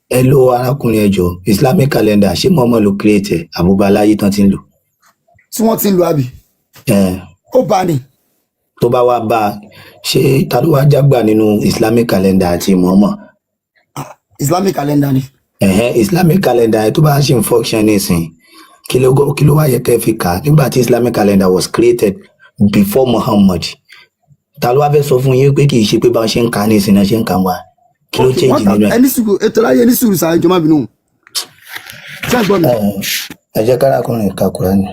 E: hello arákùnrin ẹjọ Islamic calendar ṣé Muhammad ló create àbúbáláyé tán ti ń lò.
A: tí wọ́n ti ń lo àbí. ó bá ní.
E: tó bá wá bá a ṣé ta ló wá jágbà nínú Islamic calendar àti Muhammad.
A: Islamic calendar ni.
E: Islamic calendar tó bá ṣe ń function nísìnyí kí ló wá yẹ kẹ́ fi kà nígbà tí Islamic calendar was created before Muhammad ta ló wá fẹ́ sọ fún yín pé kì í ṣe pé bá ṣe ń kà ní ìsìn náà ṣe ń kà wá kí ló change nínú ẹ̀.
A: ẹni sùúrù ètò láyé ẹni sùúrù sáà ìjọba bínú ṣé ẹ gbọ́ mi.
E: ẹ jẹ́ kárakùnrin ka Kùránì.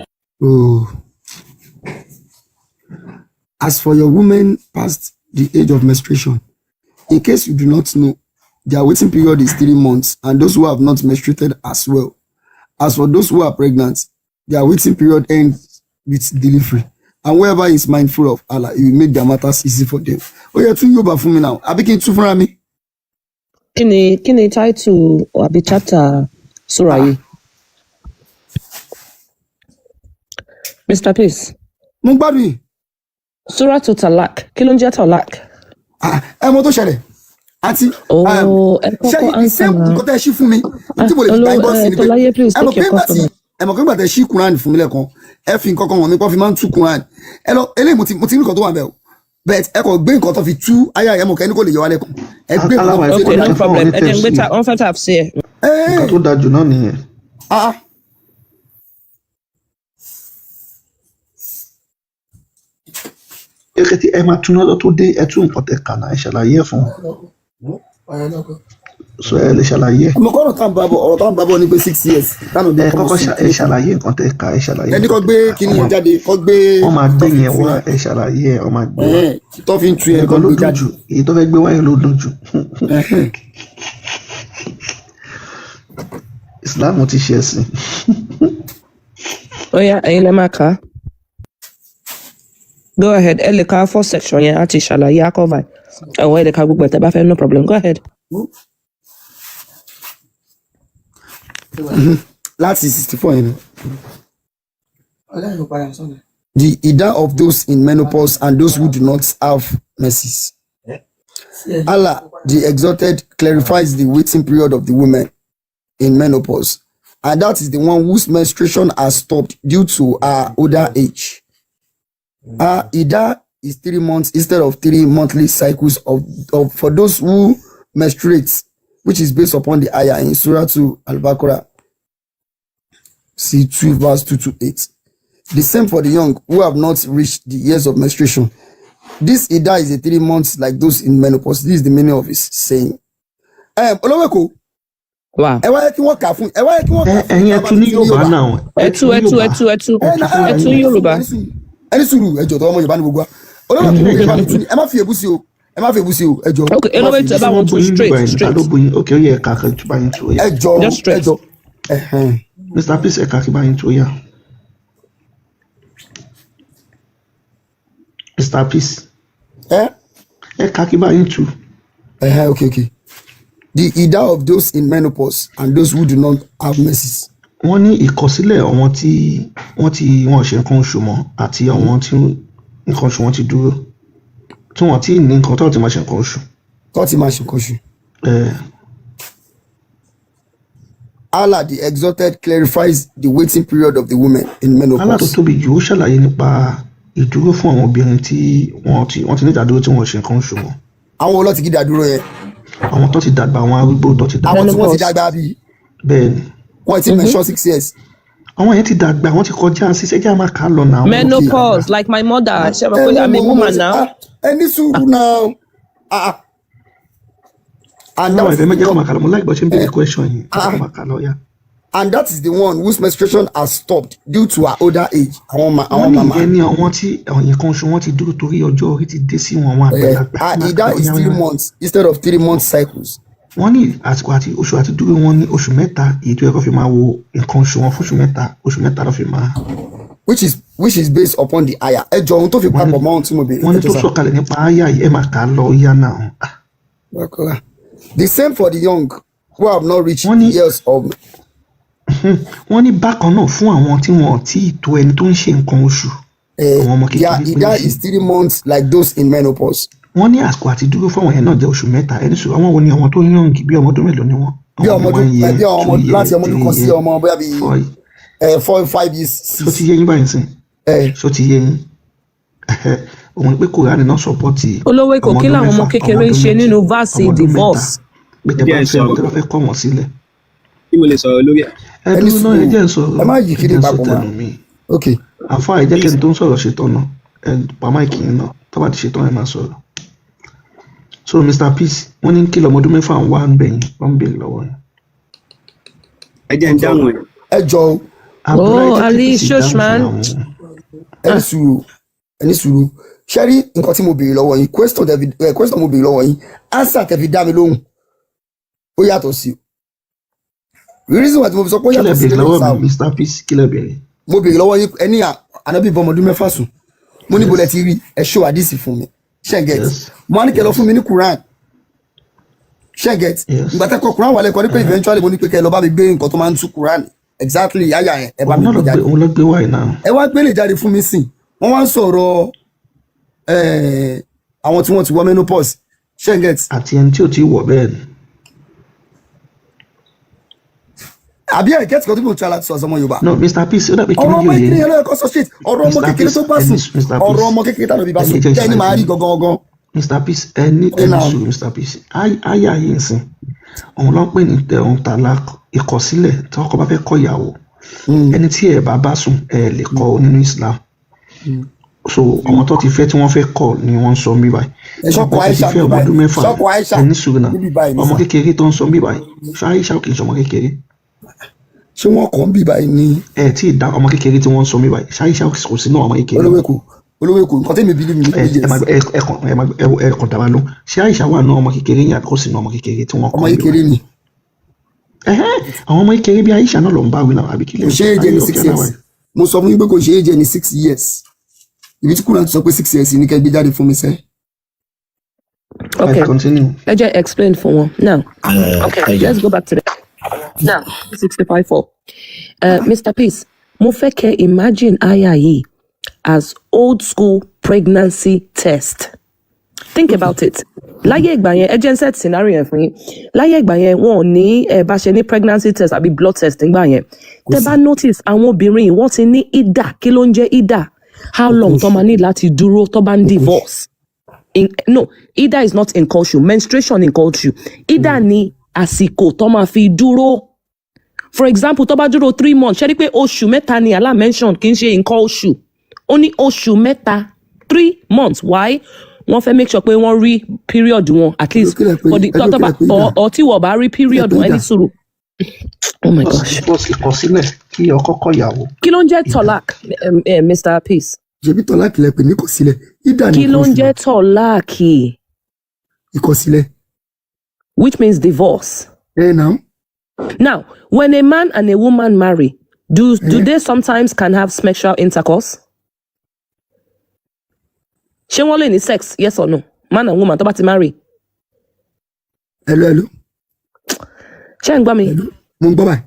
A: As for your women past the age of menstruation, in case you do not know, their waiting period is 3 months, and those who have not menstruated as well. As for those who are pregnant, their waiting period ends with delivery. And whoever is mindful of Allah, it will make their matters easy for them. Oh, yeah, tún Yorùbá fún mi now. Àbí kí n tún fúnra mi.
B: Kí ni title àbí chapter surah yìí? Mr. Peace.
A: Mo gbádùn yìí.
B: Surah to Talak. Kí ló ń jẹ́ Talak?
A: Ẹ mọ̀ tó ṣẹlẹ̀. Àǹtí, ṣé ìṣe nǹkan tẹ́ ẹ ṣí fún mi? Tí mo lè fi gbàgbọ́ sí ni pé ẹ mọ̀ pé nígbà tẹ́ ẹ ṣí Quran fún mi lẹ́ẹ̀kan, ẹ fi nǹkan kan wọ̀n mi kọ́ fi máa ń tú Quran. Ẹ lọ eléyìí mo ti ní nǹkan tó wà bẹ́ẹ̀ o. But ẹ kò gbé nǹkan tó fi tú ayé àyẹ̀mọ̀ kẹ́ni kò lè yọ wá lẹ́kọ̀ọ́. Ẹ gbé nǹkan tó fi tú.
B: Okay, no problem. Ẹ jẹ́ ń gbé ta wọ́n fẹ́ tà sí ẹ.
C: nǹkan tó dájú náà nìyẹn. Eketi ẹ máa tún lọ́dọ̀ tó dé ẹ tún nǹkan tẹ kà náà ẹ ṣàlàyé ẹ fún wọn. So ẹ lè ṣàlàyé.
A: Ọmọ kọ́nà tá à ń bá bọ̀ ọ̀rọ̀ tá à ń bá bọ̀ ní pé 6 years.
C: Ẹ kọ́kọ́ ẹ ṣàlàyé nǹkan tẹ kà ẹ ṣàlàyé.
A: Ẹni kọ́ gbé kíní yẹn jáde kọ́ gbé.
C: Wọ́n máa gbé yẹn wá ẹ ṣàlàyé ẹ wọ́n máa gbé wá.
A: Tó fi ń tu ẹ kọ́
C: ló
A: gbé
C: dùn
A: jáde.
C: jù èyí tó fẹ́ gbé wáyé ló dùn jù. Islam ti ṣe ẹ̀sìn.
B: Ó yá ẹ̀yin lẹ máa kà á. Go ahead. Ẹ lè ka first section yẹn àti ṣàlàyé àkọ́bà. Ẹ̀wọ̀n ẹ lè ka gbogbo ẹ̀ tẹ́ bá fẹ́ no problem. Go ahead.
A: Láti 64 yẹn. The Ida of those in menopause and those who do not have menses. Allah, the Exalted, clarifies the waiting period of the women in menopause, and that is the one whose menstruation has stopped due to her older age. Ida is 3 months instead of 3 monthly cycles of for those who menstruate, which is based upon the ayah in Surah 2 Al-Baqarah, C2 verse 2 to 8. The same for the young who have not reached the years of menstruation. This Ida is a 3 months like those in menopause. This is the meaning of his saying. Olóweko.
B: Wow.
A: Ẹ wá yẹ kí wọ́n kà fún. Ẹ wá yẹ kí wọ́n kà fún.
C: Ẹ̀yin ẹtú ní Yorùbá náà.
B: Ẹtú Yorùbá.
A: Ẹni sùúrù ẹjọ́ tó ọmọ Yorùbá ní gbogbo wa. Olóweko Yorùbá ní tún ní. Ẹ má fi èbú sí o. Ẹ má fi èbú sí o. Ẹjọ́.
B: Okay, elevate ẹ bá wọn tún straight.
C: Okay, ó yẹ kàkà tó bá yín tó yá.
A: Ẹjọ́.
C: Mr. Peace ẹ̀ka kí bá yín tó yá. Mr. Peace. Ẹ̀ka kí bá yín tó.
A: Okay. The Ida of those in menopause and those who do not have menses.
C: Wọ́n ní ìkọsílẹ̀ àwọn tí wọ́n ṣe nǹkan oṣù mọ́ àti àwọn tí nǹkan oṣù wọn ti dúró tí wọ́n ti ní nǹkan tó ti máa ṣe nǹkan oṣù.
A: Tó ti máa ṣe nǹkan oṣù. Allah the Exalted clarifies the waiting period of the women in menopause.
C: Allah tó tóbi jù ó ṣàlàyé nípa ìdúró fún àwọn obìnrin tí wọ́n ti ní ìdádúró tí wọ́n ṣe nǹkan oṣù mọ́.
A: Àwọn olóòtú kí dádúró yẹn.
C: Àwọn tó ti dàgbà àwọn arúgbó tó ti dàgbà.
A: Àwọn tí wọ́n ti dàgbà bí.
C: Bẹ́ẹ̀ni.
A: Wọ́n ti mention 6 years.
C: àwọn yẹn ti dàgbà wọ́n ti kọjá ṣiṣẹ́ jẹ́ àmà ká lọ náà.
B: menopause like my mother ṣe mọ̀ pé I'm a woman now.
A: Ẹni sùúrù náà. And
C: náà
A: that's
C: ẹ̀fẹ̀ méjì kọ́ máa kà lọ mo láì gbọ́ ṣe ń béèrè question yìí kọ́ máa kà lọ yá.
A: and that is the one whose menstruation has stopped due to her older age. Àwọn
C: wọ́n ní
A: mama.
C: ìyẹn ní àwọn tí nǹkan oṣù wọn ti dúró torí ọjọ́ orí ti dé sí wọn àwọn àgbàlagbà.
A: Ida is 3 months instead of 3 month cycles.
C: wọ́n ní àsìkò àti oṣù àti dúró wọn ní oṣù mẹ́ta èyí tó yẹ kó fi máa wo nǹkan oṣù wọn fún oṣù mẹ́ta ló fi máa.
A: which is based upon the aya. Ẹ jọ ohun tó fi papọ̀ mọ́ ohun tí mo béèrè.
C: wọ́n ní tó sọ̀kalẹ̀ nípa aya yìí ẹ máa kà á lọ yá náà.
A: The same for the young who have not reached years of.
C: wọ́n ní bákan náà fún àwọn tí wọ́n ti tó ẹni tó ń ṣe nǹkan oṣù. àwọn ọmọ kékeré
A: Ida is 3 months like those in menopause.
C: wọ́n ní àsìkò àti dúró fún àwọn yẹn náà jẹ́ oṣù mẹ́ta ẹni sọ àwọn wo ni àwọn tó yàn bí ọmọ ọdún mélòó ni wọ́n.
A: Bí ọmọ láti ọmọ ọdún kan sí ọmọ bóyá bí 4-5 years.
C: ṣó ti yé yín báyìí sìn. ṣó ti yé yín. òun pé Kùránì náà sọpọ́tì.
B: olówó èkó kí làwọn ọmọ kékeré ń ṣe nínú verse divorce.
C: gbẹ̀dẹ̀ bá fẹ́ kọ́ wọn sílẹ̀.
G: kí mo lè sọ̀rọ̀ lórí ẹ̀.
C: ẹni náà ẹ jẹ́ sọ̀rọ̀
A: ẹ má yí kiri papọ̀ mọ́. Okay.
C: àfọ àìjẹ́ kẹ́ni tó ń sọ̀rọ̀ ṣetán náà ẹ pàmò ìkíni náà tó bá ti ṣetán ẹ máa sọ̀rọ̀. So Mr. Peace wọ́n ní kí lọ́mọdún mẹ́fà ń wá ń bẹ̀yìn wọ́n ń bèèrè lọ́wọ́ yẹn.
G: ẹ jẹ́ ń dáhùn ẹ̀.
A: Ẹ jọ.
B: Ali Shushman.
A: Ẹni sùúrù ṣe rí nǹkan tí mo béèrè lọ́wọ́ yín question mo béèrè lọ́wọ́ yín answer tẹ́ fi dá mi lóhùn ó yàtọ̀ sí o. The reason why mo fi sọ pé ó yàtọ̀ sí
C: lọ́wọ́ mi Mr. Peace kí lẹ béèrè.
A: mo béèrè lọ́wọ́ yín ẹni ànábì bọ́ ọmọdún mẹ́fà sùn mo ní bolẹ̀ ti rí ẹ show àdìsí fún mi ṣẹ́gẹ̀t mo á ní kẹ́ lọ fún mi ní Quran ṣẹ́gẹ̀t ìgbà tẹ́kọ̀ Quran wà lẹ́kọ̀ọ́ ní pé eventually mo ní pé kẹ́ lọ bá mi gbé nǹkan tó máa ń tú Quran exactly yáyà yẹn ẹ bá mi gbé jáde
C: òun ló gbé wáyé náà.
A: ẹ wá gbélé jáde fún mi sìn wọ́n wá ń sọ̀rọ̀ àwọn tí wọ́n ti wọ menopause ṣẹ́gẹ̀t.
C: àti ẹni tí ò tí wọ̀ bẹ́ẹ̀ ni.
A: àbí ẹ̀ kẹ́tì kan tó bí mo tún aláti sọ ọmọ Yorùbá.
C: no Mr. Peace ó dàbí kí
A: ọ̀rọ̀
C: ni
A: ọmọ
C: yóò yé.
A: kékeré yẹn lọ́yẹ̀kọ́ sọ straight ọ̀rọ̀ ọmọ kékeré tó bá sùn ọ̀rọ̀ ọmọ kékeré tánà bí bá sùn kẹ́ni máa rí gangan.
C: Mr. Peace ẹni sùn Mr. Peace àyà yìí ń sìn òun ló ń pè ní tẹ̀hún tàlà ìkọ̀sílẹ̀ tí ọkọ bá fẹ́ kọ ìyàwó ẹni tí ẹ bá sùn ẹ lè kọ nínú Islam so àwọn tó ti fẹ́ tí wọ́n fẹ́ kọ ni wọ́n ń sọ mí báyìí
A: ṣọ́kọ Aisha
C: fẹ́ ọmọ ọdún mẹ́fà ẹni sùn náà ọmọ kékeré tó ń sọ mí báyìí ṣé Aisha kì í ṣe ọmọ kékeré.
A: ṣé wọn kàn ń bì báyìí ní.
C: ẹ tí ì dá ọmọ kékeré tí wọ́n ń sọ mí báyìí ṣé Aisha kò sí náà ọmọ kékeré.
A: olówó èkó nǹkan tẹ́mi bílí mi ní ìjẹ́
C: ẹ̀kọ́ dàbà ló ṣé Aisha wà náà ọmọ kékeré yẹn àbí kò sí náà ọmọ kékeré tí wọ́n kọ́
A: ọmọ kékeré ni.
C: àwọn ọmọ kékeré bí Aisha náà ló ń bá wí náà àbí kí lè
A: ṣe é jẹ ní 6 years mo sọ fún yín pé kò ṣe é jẹ ní 6 years ibi tí kúrò àti sọ pé 6 years ní kẹ́ gbé jáde fún mi sẹ́.
B: Okay, let's just explain for one now. Okay, let's go back to the now 65:4. Mr. Peace, mo fẹ́ kẹ́ imagine aya yìí as old school pregnancy test. Think about it. Láyé ìgbà yẹn ẹ jẹ́ n set scenario yẹn fún yín. Láyé ìgbà yẹn wọn ò ní bá ṣe ní pregnancy test àbí blood test nígbà yẹn. Tẹ́ bá notice àwọn obìnrin wọ́n ti ní IDA. Kí ló ń jẹ́ IDA? How long tó máa ní láti dúró tó bá ń divorce? No, IDA is not in culture. Menstruation in culture. IDA ni àsìkò tó máa fi dúró. For example, tó bá dúró 3 months, ṣe rí pé oṣù mẹ́ta ni Allah mention kì í ṣe nǹkan oṣù. Ó ní oṣù mẹ́ta 3 months. Why? Wọ́n fẹ́ make sure pé wọ́n rí period wọn at least for the or tí wọ́n bá rí period wọn ẹni sùúrù. Oh my gosh.
C: ìkọ̀sílẹ̀ kí ọkọ kọ ìyàwó.
B: Kí ló ń jẹ́ tọ́lák, Mr. Peace?
A: ṣebí tọ́láàkì lẹ pè ní ìkọ̀sílẹ̀ ìdá ní
B: Kí ló ń jẹ́ tọ́láàkì?
A: ìkọ̀sílẹ̀.
B: Which means divorce.
A: Now.
B: Now, when a man and a woman marry, do they sometimes can have sexual intercourse? Ṣé wọ́n lè ní sex, yes or no? Man and woman tó bá ti marry.
A: Hello.
B: Ṣé ń gbọ́ mi?
A: Mo ń gbọ́ báyìí.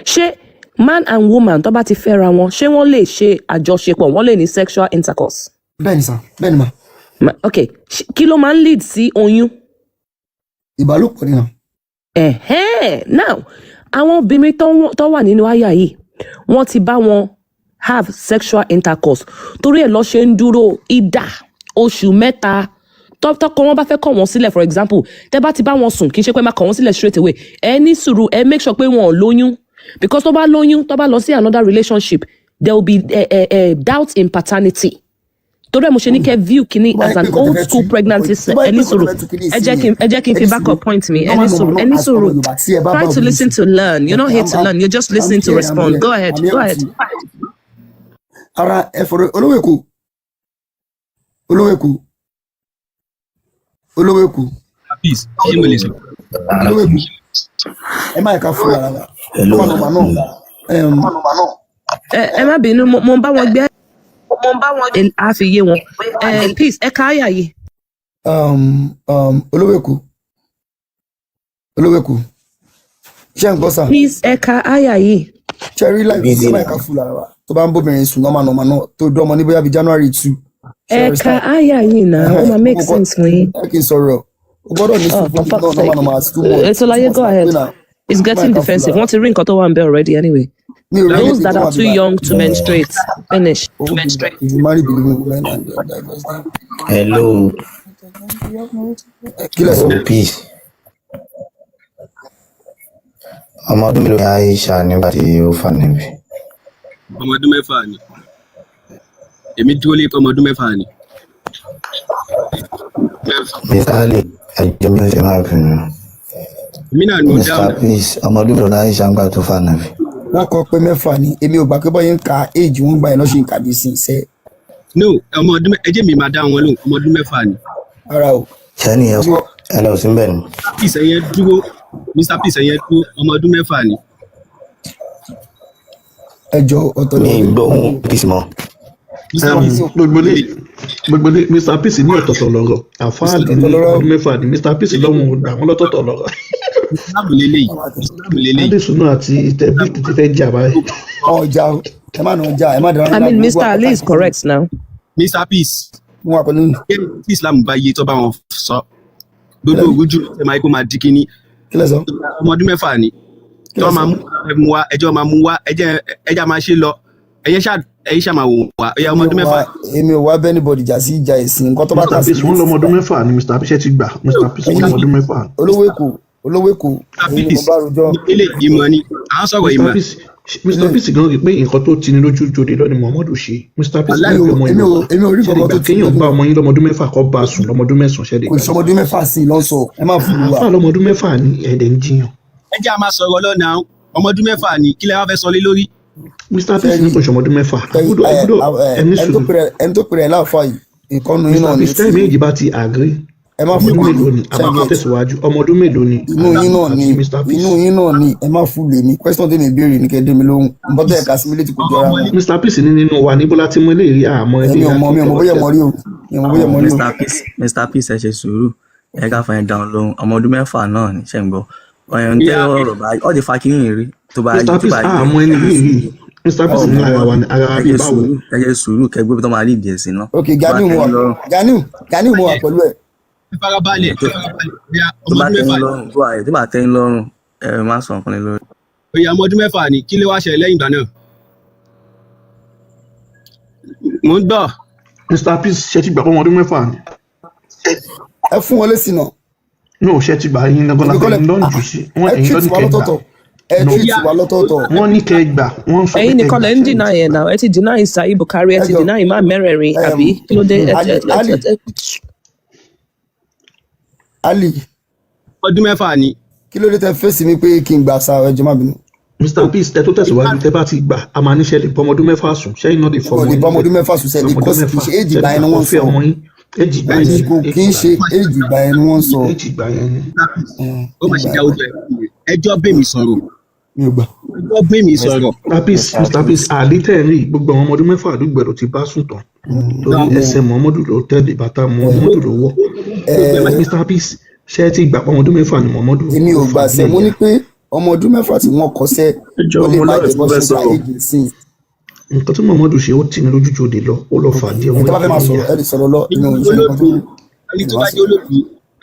B: Ṣé man and woman tó bá ti fẹ́ra wọn, ṣé wọ́n lè ṣe àjọṣepọ̀, wọ́n lè ní sexual intercourse?
A: Bẹ́ẹ̀ni sà, bẹ́ẹ̀ni ma.
B: Okay, kí ló máa ń lead sí oyún?
A: Ìbálòpọ̀ nínú.
B: Now, àwọn obìnrin tó wà nínú àyà yìí, wọ́n ti bá wọn have sexual intercourse. Torí ẹ̀ lọ ṣe ń dúró ìdá oṣù mẹ́ta. Tọ́kọ wọn bá fẹ́ kọ̀ wọ́n sílẹ̀, for example, tẹ́ bá ti bá wọn sùn, kì í ṣe pé máa kọ̀ wọ́n sílẹ̀ straight away. Ẹ ní sùúrù, ẹ make sure pé wọn ò lóyún. because tó bá lóyún tó bá lọ sí another relationship there will be doubt in paternity. Torí ẹ̀ mo ṣe ní kẹ́ view kìíní as an old school pregnancy ẹni sùúrù ẹ jẹ́ kí n fi back up point mi ẹni sùúrù try to listen to learn, you're not here to learn, you're just listening to respond. Go ahead.
A: Ara ẹ fọ̀rọ̀ olówó èkó
G: Peace. Ṣé mo lè sọ?
A: olówó èkó ẹ má ẹ̀ka fún ara rà
B: ẹ má bínú mo ń bá wọn gbé a fi yé wọn peace ẹ ká àyà yìí.
A: olówó èkó ṣé ń gbọ́ sà.
B: peace ẹ ká àyà yìí.
A: ṣe rí láì fi má ẹ̀ka fún ara rà tó bá ń bóbìnrin sùn nọ́mà náà tó dún ọmọ ní bóyá bíi January 2.
B: Ẹ̀ka àyà yìí náà ó máa make sense fún yín.
A: Ẹ kì í sọ̀rọ̀ o gbọ́dọ̀ ní sùn fún nọ́mà as 2 months.
B: Etolaye, go ahead. It's getting defensive. Wọ́n ti rí nǹkan tó wà ń bẹ already anyway. Those that are too young to menstruate finish.
A: If you marry believing women and divorce them.
E: Hello. Peace. Ọmọ ọdún mélòó ni Aisha nígbà tí ó fà níbi?
G: Ọmọ ọdún 6 ni. Èmi dúró lé ọmọ ọdún 6 ni.
E: Mr. Ali, ẹjọ́ mi ṣe máa fi nù.
G: Èmi náà ló
E: Mr.
G: dáhùn.
E: Peace, ọmọ ọdún mélòó ni Aisha nígbà tó fà níbi?
A: Wọ́n kọ pé 6 ni èmi ò gbà pé bọ́yé ń ka age wọn gbà ẹ̀ lọ́sẹ̀ ń kàbí sí iṣẹ́.
G: No, ọmọ ọdún ẹjẹ́ mi máa dá wọn lóhùn ọmọ ọdún 6 ni.
A: Ara o.
E: Sẹ́ni ẹ̀ kọ́ ẹ lọ sí bẹ́ẹ̀ ni.
G: Peace ẹ̀yẹ dúró, Mr. Peace ẹ̀yẹ dúró ọmọ ọdún 6 ni.
A: Ẹjọ́ ọ̀tọ̀
E: Mi
A: ni.
E: gbọ́ ohun Peace mọ́.
G: Mr. Peace.
C: gbogbo ní Mr. Peace ní ọ̀tọ̀ọ̀tọ̀ lọ́rọ̀ àfáàdì ní ọdún 6 ni Mr. Peace lọ́wọ́n ò dà wọ́n lọ́tọ̀ọ̀tọ̀ lọ́rọ̀.
G: Islam lélẹ́yìí.
C: Adésùnú àti Tẹ̀bí ti fẹ́ jà báyìí.
A: Ọjà o ẹ má nà ọjà ẹ má dara.
B: I mean Mr. Ali is correct now.
G: Mr. Peace.
A: Wọ́n wà pẹ̀lú
G: Tí Islam bá yé tó bá wọn sọ. Gbogbo ògúnjú ẹ máa kó máa di kíní.
A: kílẹ̀ sọ.
G: Ọmọ ọdún 6 ni. Tó máa mú wa ẹjọ́ máa mú wa ẹjẹ́ máa ṣe lọ. Ẹ̀yẹ́ ṣá máa wò wá. Ẹ̀yà ọmọ ọdún 6.
A: Èmi ò wá bẹ́ẹ̀ anybody jà sí ìjà ẹ̀sìn nǹkan tó bá kà
C: Mr.
A: sí.
C: Peace wọ́n lọ́mọ ọdún 6 ni Mr. Peace ti gbà Mr. Peace wọ́n lọ́mọ ọdún 6.
A: olówó èkó èyí ni mo bá rojọ́.
G: Ilé ìmọ̀ ni. À ń sọ̀rọ̀ ìmọ̀.
C: Mr. Peace gan rí pé nǹkan tó ti ní lójú jòdè lọ ni Muhammadu ṣe. Mr. Peace
G: Wàláhì,
C: ní ọmọ ìlú
A: èmi ò rí nǹkan tó ti ní
C: kéèyàn bá ọmọ yín lọ́mọdún 6 kọ́ bá a sùn lọ́mọdún 9 ṣẹ́dẹ̀.
A: kò sọmọdún 6 sí i lọ́sọ̀ ẹ má fún wa.
C: àfáà lọ́mọdún 6 ní ẹ̀ẹ́dẹ̀ ń jiyàn.
G: Ẹjẹ́ a máa sọ̀rọ̀ lọ́nà ọmọ ọdún 6 ni kí lẹ wá fẹ́ sọ lé lórí.
C: Mr. Peace ní kò sọmọdún 6 àbúdó ẹni sùn.
A: ẹni tó pèrè ẹ̀ láàfáà yìí ìkọ́nu yín náà
C: Mr.
A: ní
C: Peace tẹ́lẹ̀ méjì bá ti agree
A: ẹ má
C: ọmọ
A: fún
C: ọdún
A: wa.
C: mélòó ni a máa tẹ̀síwájú ọmọ ọdún mélòó ni
A: inú yín náà ni
C: Mr. Peace.
A: inú yín náà ni ẹ má fún lèmi question tèmi béèrè ní kẹ́ẹ́dé mi lóhùn nǹkan tó yẹ ká sí mi létí kò jọra wọn.
C: Mr. Peace ní nínú wa ní bọ́lá tí mo lè rí àmọ́ ilé
A: mi ò mọ bóyá mo rí o mi ò mọ bóyá mo rí o.
F: Mr. Peace ẹ ṣe sùúrù ẹ ká fẹ́ dáhùn lóhùn ọmọ ọdún 6 náà ní ṣe ń gbọ́ ọ̀yàn tẹ́ ọ̀rọ̀ báyìí ọ̀ ti fa kí yìnyín rí tó bá
C: Mr. Peace àmọ́ ẹni yìí rí Mr. Peace ní ara wa ní bí báwo.
F: ẹ ṣe sùúrù kẹgbẹ́ tó máa rí ìdí ẹ̀sìn náà.
A: ok Ganiu mo wà pẹ̀lú ẹ̀.
G: Farabalẹ̀.
F: tó
G: Ọmọ
F: bá
G: ọdún
F: tẹ́yìn
G: 6.
F: lọ́rùn tó àyè tó bá tẹ́yìn lọ́rùn ẹ má sọ nǹkan lé lórí.
G: Oyè ọmọ ọdún 6 ni kí ló wá ṣẹlẹ̀ lẹ́yìn ìgbà náà. Mo ń gbọ́.
C: Mr. Peace ṣe ti gbà pé ọmọ ọdún 6 ni.
A: ẹ fún wọn lésì náà.
C: No, ṣe ti gbà yín lọ́gọ́ lápẹ́ ẹ̀yin lọ́nà jù sí wọ́n
A: ẹ
C: ẹ̀yin
A: treat
C: lọ́nà
A: wa
C: kẹ́ gbà
A: lọ́tọ̀ọ̀tọ̀ ẹ treat wa lọ́tọ̀ọ̀tọ̀.
C: wọ́n ní kẹ́ gbà wọ́n sọ pé
B: Ẹ̀yin
C: kẹ́
B: nìkan
C: gbà.
B: lẹ ń deny ẹ̀ náà ẹ ti deny Sahih Bukhari ẹ ti
A: Ẹjọ́.
B: deny Imam mẹ́rẹ̀ẹ̀rin àbí kí ló dé.
A: Ali
G: Ọdún 6 ni.
A: kí ló dé tẹ fèsì mi pé kí n gbà sa ẹjọ́ má bínú.
C: Mr. Peace tẹ tó tẹ̀síwájú tẹ bá ti gbà a máa níṣẹ́ lè bọ́ ọmọdún 6 sùn ṣẹ́yìn náà lè fọ́
A: Ọ̀ lè bọ́ ọmọdún 6 sùn sẹ́ẹ̀ because kì í ṣe éèjì ìgbà yẹn ni wọ́n sọ.
C: éjì ìgbà yẹn
A: kò kì í ṣe éèjì ìgbà yẹn ni wọ́n sọ.
C: éjì ìgbà yẹn ni.
G: Ó máa ṣe dá ojú ẹ̀. Ẹjọ́ bẹ́ mi sọ̀rọ̀.
A: mi ò gbà.
G: Ẹjọ́ bẹ́ mi sọ̀rọ̀.
C: Mr. Peace àlítẹ̀rí gbogbo àwọn ọmọdún 6 àdúgbò ẹ̀rọ ti bá sùn tán torí ẹsẹ̀ Muhammadu ló tẹ̀lé bàtà Muhammadu ló wọ̀. Mr. Peace ṣe ti gbà pé ọmọdún 6 ni Muhammadu.
A: èmi ò gbà sẹ́ mo ní pé ọmọ ọdún 6 tí wọ́n kọ́ sẹ́ ó lè má jẹ́ bọ́ sí ìgbà éèjì sí i.
C: nǹkan tí Muhammadu ṣe ó tì ní lójú jòdè lọ ó lọ fà díẹ̀
A: ẹni tó bá fẹ́ máa sọ̀rọ̀ ẹ lè sọ̀rọ̀ lọ inú ìṣẹ́ nǹkan tó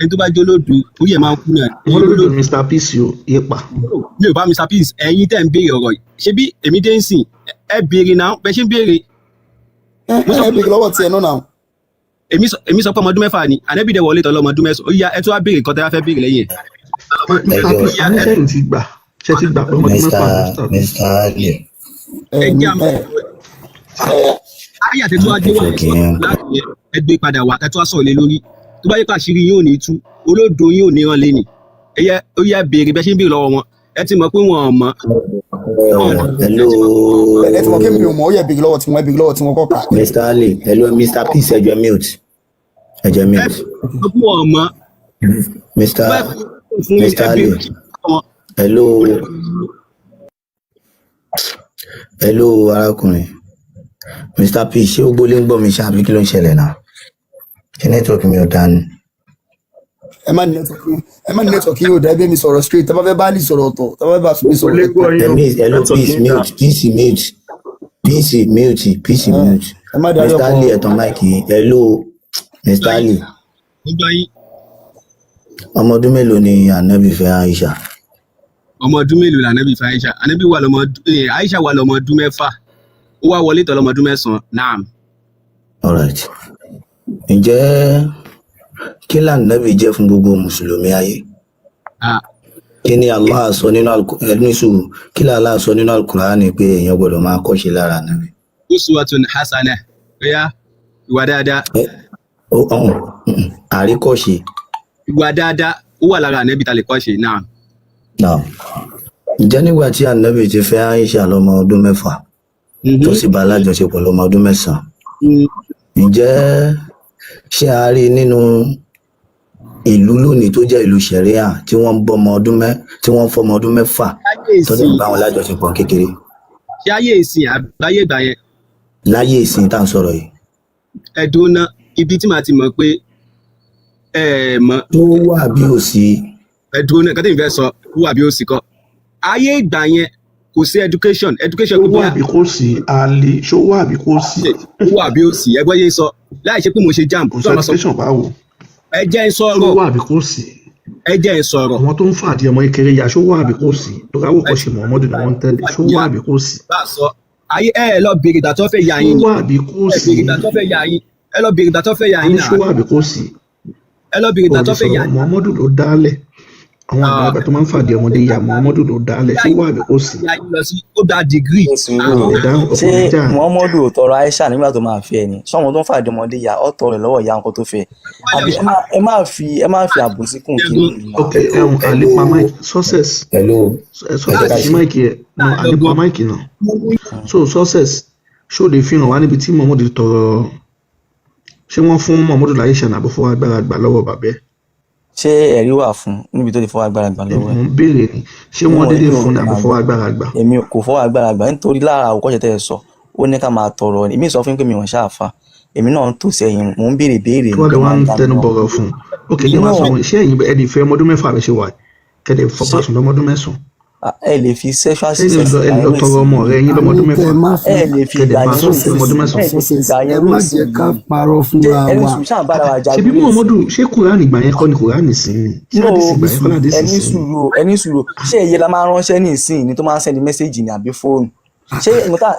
G: Ẹni tó bá jẹ́ olódù orí ẹ̀ máa ń kú náà.
C: wọ́n ló lò Mr. Peace o yípa.
G: Mi ò bá Mr. Peace ẹ̀yin tẹ̀ ń béèrè ọ̀rọ̀ yìí. Ṣé bí èmi dé ń sìn ẹ béèrè náà bẹ́ẹ̀ ṣe ń béèrè.
A: ẹ bèèrè lọ́wọ́ tiẹ̀ náà náà.
G: Èmi sọ pé ọmọ ọdún 6 ni ànẹ́bí dẹ̀ wọlé tọ́lọ́ ọmọ ọdún 9. Ó yá ẹ tó wá béèrè nǹkan tẹ́ wá fẹ́ béèrè lẹ́yìn ẹ̀.
C: Mr. Peace àníṣẹ́lù ti gbà ṣé ti gbà pé ọmọ ọdún mẹ́fà ló start.
E: Mr. Ali
G: ẹ jẹ́ àmọ́ ayé àtẹ̀tù ajé wà láti ẹgbẹ́ padà wà tẹ́tù àsọ̀rọ̀ lé lórí tó bá yẹ pé àṣírí yóò ní tú olódo yóò ní ràn lẹ́nì ẹ̀yẹ ó yẹ béèrè bẹ́ẹ̀ ṣe ń béèrè lọ́wọ́ wọn ẹ ti mọ̀ pé wọn ò mọ̀.
E: hello
A: ẹ ti mọ̀ kí mi ò mọ̀ ó yẹ bèrè lọ́wọ́ tí wọ́n kọ́ kà.
E: Mr. Ali hello Mr. Peace ẹjọ mute
G: ẹ sọ fún wọn mọ̀.
E: Mr. Ali hello arákùnrin Mr. P ṣé ó gbólé ń gbọ́ mi ṣáàbí kí ló ń ṣẹlẹ̀ náà ṣé nẹ́tíwọ̀kì mi ò dání.
A: ẹ má ní nẹ́tíwọ̀kì yóò dá ẹgbẹ́ mi sọ̀rọ̀ straight tá bá fẹ́ bá lè sọ̀rọ̀ ọ̀tọ̀ tá bá fẹ́ bá mi sọ̀rọ̀ ọ̀tọ̀.
E: hello peace mute Mr. Ali ẹ̀tàn máìkì hello Mr. Ali ọmọ ọdún mélòó ni Ànábì fẹ́ Aisha.
G: ọmọ ọdún mélòó lànàbì fẹ́ Aisha Ànábì wà lọ́mọ Aisha wà lọ́mọ ọdún 6 ó wá wọlé tọ̀ lọ́mọ ọdún 9 naam.
E: alright ǹjẹ́ kí lànàbì jẹ́ fún gbogbo mùsùlùmí ayé. kí ni Allah sọ nínú kí ni Allah sọ nínú Al-Qur'ani pé èèyàn gbọ́dọ̀ máa kọ́ṣe lára Ànábì.
G: uswatun hasana bóyá ìwà dáadáa.
E: àríkọ́ṣe.
G: ìwà dáadáa ó wà lára Ànábì tá lè kọ́ṣe naam.
E: ǹjẹ́ nígbà tí Ànábì ti fẹ́ Aisha lọ́mọ ọdún 6 tó sì bá alájọṣepọ̀ lọ́mọ ọdún 9 ǹjẹ́ ṣé a rí nínú ìlú lónìí tó jẹ́ ìlú ṣẹ̀ríà tí wọ́n fọmọ ọdún 6 tó sì bá wọn lájọṣepọ̀ kékeré.
G: ṣé ayé ìsìn àbáyé ìgbà yẹn.
E: láyé ìsìn tá à ń sọ̀rọ̀ yìí.
G: ẹ̀dùn náà ibi tí màá ti mọ̀ pé mọ̀.
E: tó wà bí ò sí.
G: ẹ̀dùn náà kọ́tẹ́ ìfẹ́ sọ wà bí ó sì kọ́ ayé ìgbà yẹn kò sí education
C: ṣó wà bí kò sí àlè ṣó wà bí kò sí.
G: wà bí ó sì ẹgbẹ́ yẹn sọ láì ṣe pé mo ṣe jam.
C: kò sí education báwo.
G: ẹ jẹ́ ń sọ̀rọ̀.
C: ṣó wà bí kò sí.
G: ẹ jẹ́ ń sọ̀rọ̀.
C: àwọn tó ń fà di ọmọ kékeré ya ṣó wà bí kò sí. lórí àwòkọ́ ṣe Muhammadu ni wọ́n ń tẹ̀lé ṣó wà bí kò sí.
G: ayé ẹ lọ bèrè ìgbà tó fẹ́ yà yín.
C: ṣó wà bí kò sí.
G: ẹ lọ bèrè ìgbà tó fẹ́ yà yín.
C: ṣó wà bí kò sí.
G: ẹ lọ bèrè ìgbà tó fẹ́ yà yín.
C: Muhammadu ló dálẹ̀ àwọn àgbàlagbà tó máa ń fàdí ọmọdé ya Muhammadu ló dálẹ̀ ṣó wà bí kò sí.
G: ó gba degree.
F: ṣé Muhammadu ò tọrọ Aisha nígbà tó máa fẹ́ ni sọmọ tó ń fàdí ọmọdé ya ọ tọrọ lọ́wọ́ ìyá nǹkan tó fẹ́ àbí ẹ má fi àbòsí kún kí ni.
C: ok àlepa mike success. success mike yẹ àlepa mike náà so success ṣó lè fi hàn wá níbi tí Muhammadu tọrọ ṣé wọ́n fún Muhammadu láyéṣà náà bó fọwọ́ agbára gbà lọ́wọ́ bàbá ẹ̀.
F: ṣé ẹ̀rí wà fún níbi tó lè fọwọ́ agbára gbà lọ́wọ́ ẹ̀.
C: mo ń béèrè ni ṣé wọ́n dédé fún náà bó fọwọ́ agbára gbà.
F: èmi kò fọwọ́ agbára gbà nítorí lára àwòkọ́ṣe tẹ́ ẹ sọ ó ní ká máa tọrọ èmi sọ fún pé mi ò ń ṣàfà èmi náà ń tò sẹ́yìn mò ń béèrè
C: tí wọ́n lè wá ń tẹnu bọ̀rọ̀ fún un ok ní wàá sọ wọn ṣé ẹ̀yin ẹni fẹ́ ọmọdún 6 rẹ̀ ṣe wà kẹ́lẹ́ fọpásùn lọ́mọdún 9.
F: ẹ lè fi sexual
C: ṣé ẹni lọ tọrọ ọmọ rẹ yín lọ́mọdún 6
F: ẹ lè fi ìgbà yẹn
A: má jẹ́ ká parọ́ fúnra wa.
C: ṣe bí Muhammadu ṣé Kùránì ìgbà yẹn kọ́ ni Kùránì sí ni ṣé àdìsí ìgbà yẹn kọ́ ládìsí sí ni.
F: ẹni sùúrù ṣé èyí la máa ránṣẹ́ ní ìsìn ní tó máa ń sẹ́ni mẹ́sẹ̀gì ní àbí fóònù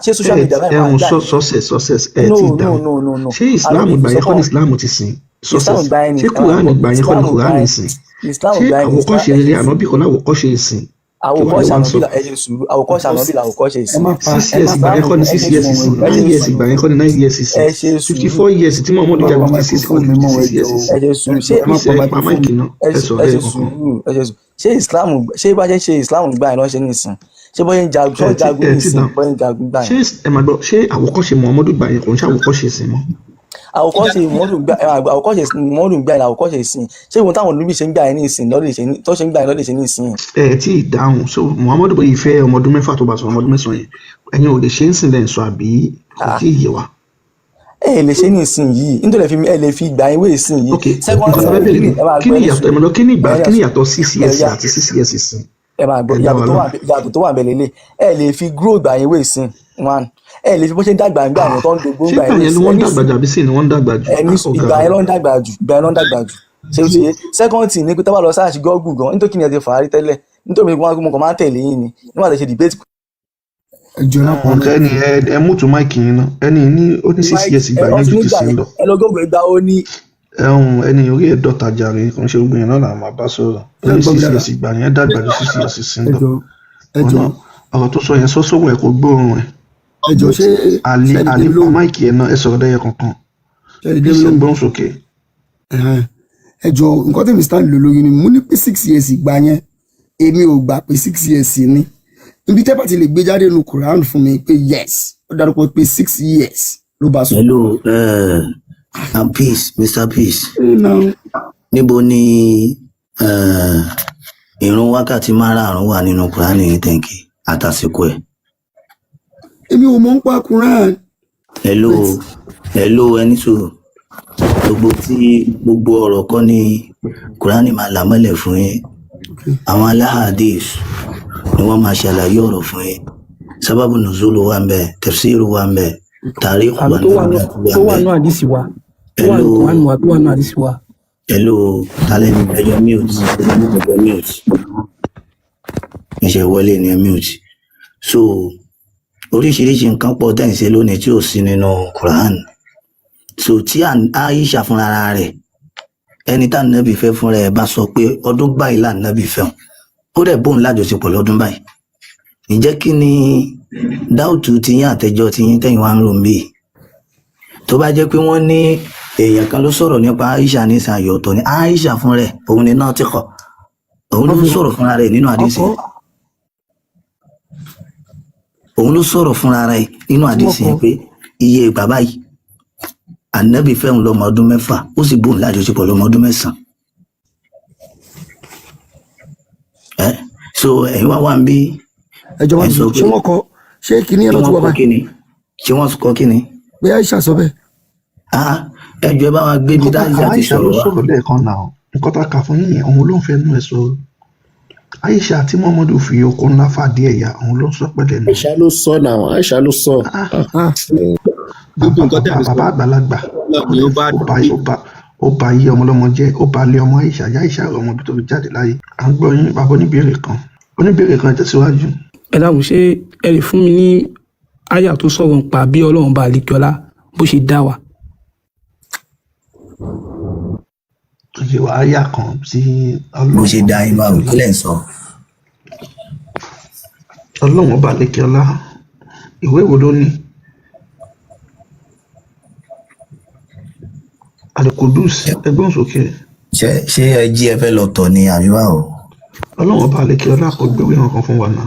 F: ṣé social media báyìí máa ń dá
C: success ẹ ti dáhùn ṣé Islam ìgbà yẹn kọ́ ni Islam ti sìn success ṣé Kùránì ìgbà yẹn kọ́ ni Kùránì sìn ṣé àwòkọ́ṣe rere ànábì kan láwòkọ́ṣe ìsìn.
F: àwòkọ́ṣe ànábì la ẹ̀jẹ̀ sùúrù àwòkọ́ṣe ànábì la àwòkọ́ṣe ìsìn.
C: 6 years ìgbà yẹn kọ́ ni 6 years ìsìn 9 years ìgbà yẹn kọ́ ni 9 years ìsìn 54 years tí Muhammadu jagun 56 kọ́ ni 56 years ìsìn.
F: ẹ̀jẹ̀ sùúrù ṣé Islam ṣé bá ṣe Islam gbà yẹn lọ́ṣẹ́ ní ìsìn ṣé bóyá jagun ní ìsìn bóyá jagun gbà yẹn.
C: ṣé ẹ máa gbọ́ ṣé àwòkọ́ṣe Muhammadu gbà yẹn kò ń ṣe àwòkọ́ṣe ìsìn mọ́.
F: àwòkọ́ṣe Muhammadu gbà yẹn àwòkọ́ṣe ìsìn ṣé ìwọ̀n táwọn olùbí ṣe ń gbà yẹn ní ìsìn tó ṣe ń gbà yẹn lọ́dẹ̀ ṣe ní ìsìn.
C: ẹ tí ì dáhùn so Muhammadu bóyá ìfẹ́ ọmọ ọdún 6 tó bá sọ ọmọ ọdún 9 yẹn ẹ̀yin ò lè ṣe ń sìn lẹ́yìn sọ àbí kò tí ì yé wa.
F: ẹ lè ṣe ní ìsìn yìí nítorí ẹ lè fi ìgbà yẹn wé ìsìn yìí.
C: ok nǹkan tó bẹ́ẹ̀ bẹ̀rẹ̀ kí ni ìyàtọ̀ 6 years àti 6 years ìsìn.
F: ẹ máa gbọ́ ìyàtọ̀ tó wà bẹ̀rẹ̀ lé ẹ lè fi grow ìgbà yẹn wé ìsìn one ẹ lè fi bó ṣe ń dàgbà ńgbà yẹn tó ń dogbó ńgbà yẹn.
C: ṣé ìgbà yẹn ni wọ́n ń dàgbà jù àbí sí ni wọ́n ń dàgbà jù.
F: ìgbà yẹn ló ń dàgbà jù ṣé o ṣe second thing ni pé tábà lọ sáàṣì gọ́ọ̀gù gan nítorí kí ni ẹ ti fà á rí tẹ́lẹ̀ nítorí mo kàn máa ń tẹ̀lé yín ni nígbà tó ṣe debate.
C: ẹni ẹ mú tó máìkì yín náà ẹni ní ó ní 6 years ìgbà yẹn ju ti sí lọ.
F: ẹ lọ gọ́ọ̀gù ẹgbà ó ní.
C: ẹni orí ẹ̀ dọ́ta jàre kan ṣe gbìyànjú náà làwọn máa bá sọ̀rọ̀ ẹni 6 years ìgbà yẹn dàgbà ju 6 years sí lọ.
A: ẹjọ
C: ọ̀rọ̀ tó sọ yẹn sọ́sọ́wọ́ ẹ̀ kò gbóòórùn ẹ̀
A: ẹjọ ṣé
C: àlè
A: ṣẹ́ni
C: àlè
A: dé lóhùn
C: máìkì ẹ̀ náà ẹ̀ sọ̀rọ̀ dẹ́yẹ kankan
A: ṣẹ́ni dé
C: please ẹ̀
A: lóhùn
C: gbóhùn sókè.
A: ẹjọ nǹkan tí Mr. lò lórí ni mo ní pé 6 years gbà yẹn èmi ò gbà pé 6 years ni ibi tẹ́pà ti lè gbé jáde nu Quran fún mi pé yes ó dárúkọ pé 6 years ló bá sọ.
E: hello and peace Mr. Peace
A: Now,
E: níbo ni ìrun wákàtí márààrún wà nínú Kùránì yìí tẹ̀ǹkì àtàsìkò ẹ̀.
A: èmi ò mọ̀ ń pa Quran.
E: hello ẹni sùúrù gbogbo ọ̀rọ̀ kọ́ ni Kùránì máa là mọ́lẹ̀ fún yín àwọn aláhàdís ni wọ́n máa ṣàlàyé ọ̀rọ̀ fún yín sábàbù nùzúlù wà ń bẹ tafsiru wà ń bẹ tàríkù wà ń bẹ.
H: tó wà nù àdìsí wa tó wà nù Kùránì wa tó wà nù àdìsí wa.
E: hello talent ẹjọ mute ìṣe wọlé ní mute so oríṣiríṣi nǹkan pọ̀ tẹ̀ ń ṣe lónìí tí ò sí nínú Quran so tí Aisha fúnra rẹ̀ ẹni tá nàbì fẹ́ fúnra ẹ̀ bá sọ pé ọdún báyìí là nàbì fẹ́ ó dẹ̀ bóun lájọṣepọ̀ lọ́dún báyìí ǹjẹ́ kí ni dáùtù tiyín àtẹjọ́ tiyín tẹ̀yìn wá ń rò ń bì tó bá jẹ́ pé wọ́n ní èèyàn kan ló sọ̀rọ̀ nípa Aisha ní ìsàyọ̀ ọ̀tọ̀ ni Aisha fún rẹ̀ òun ni náà ti kọ̀ òun ló sọ̀rọ̀ fúnra rẹ̀ nínú àdìsí òun ló sọ̀rọ̀ fúnra rẹ̀ nínú àdìsí pé iye bàbá yìí ànábì fẹ́hùn lọ́mọ ọdún 6 ó sì bóun lájọṣepọ̀ lọ́mọ ọdún 9 so ẹ̀yin wá ń bí
A: ẹjọ wọn ṣé wọn kọ ṣé kìíní ẹ̀rọ tó wà báyìí
E: ṣé wọ́n kọ kíni.
A: pé Aisha sọ bẹ́ẹ̀.
E: ẹjọ ẹ bá wa gbé bí dáhìá ti
C: Aisha ló sọ̀rọ̀ lẹ́ẹ̀kan náà nǹkan tá a kà fún yín yẹn òun ló ń fẹ́ nú ẹ̀ sọ Aisha àti Muhammadu fi okun ńlá fàdí ẹ̀yà òun ló ń sọ pẹ̀lẹ́ nù.
D: Aisha ló sọ náà Aisha ló sọ.
G: gbogbo nǹkan tẹ̀ ń sọ
C: bàbá àgbàlagbà
G: ni
C: ó bá yí ọmọlọ́mọ jẹ́ ó bá lé ọmọ Aisha yá Aisha ọmọ ibi tó fi jáde láyé à ń gbọ́ yín bàbá oníbèrè kan tẹ̀síwájú.
H: ẹ dáhùn ṣé ẹ lè fún mi ní àyà tó sọ̀rọ̀ nípa bí Ọlọ́run bá àlekíọlá bó ṣe dá wa.
C: ṣe wà áyà kan tí
E: bó ṣe dá yín báwo kílẹ̀ ń sọ.
C: Ọlọ́run ọba àlekíọlá ìwé wo ló ní Al-Qudus ẹgbọ́n sókè.
E: ṣé ẹ jí ẹ fẹ́ lọ tọ̀ ni àbí báwo.
C: Ọlọ́run ọba àlekíọlá kò gbéwé nǹkan fún wa náà.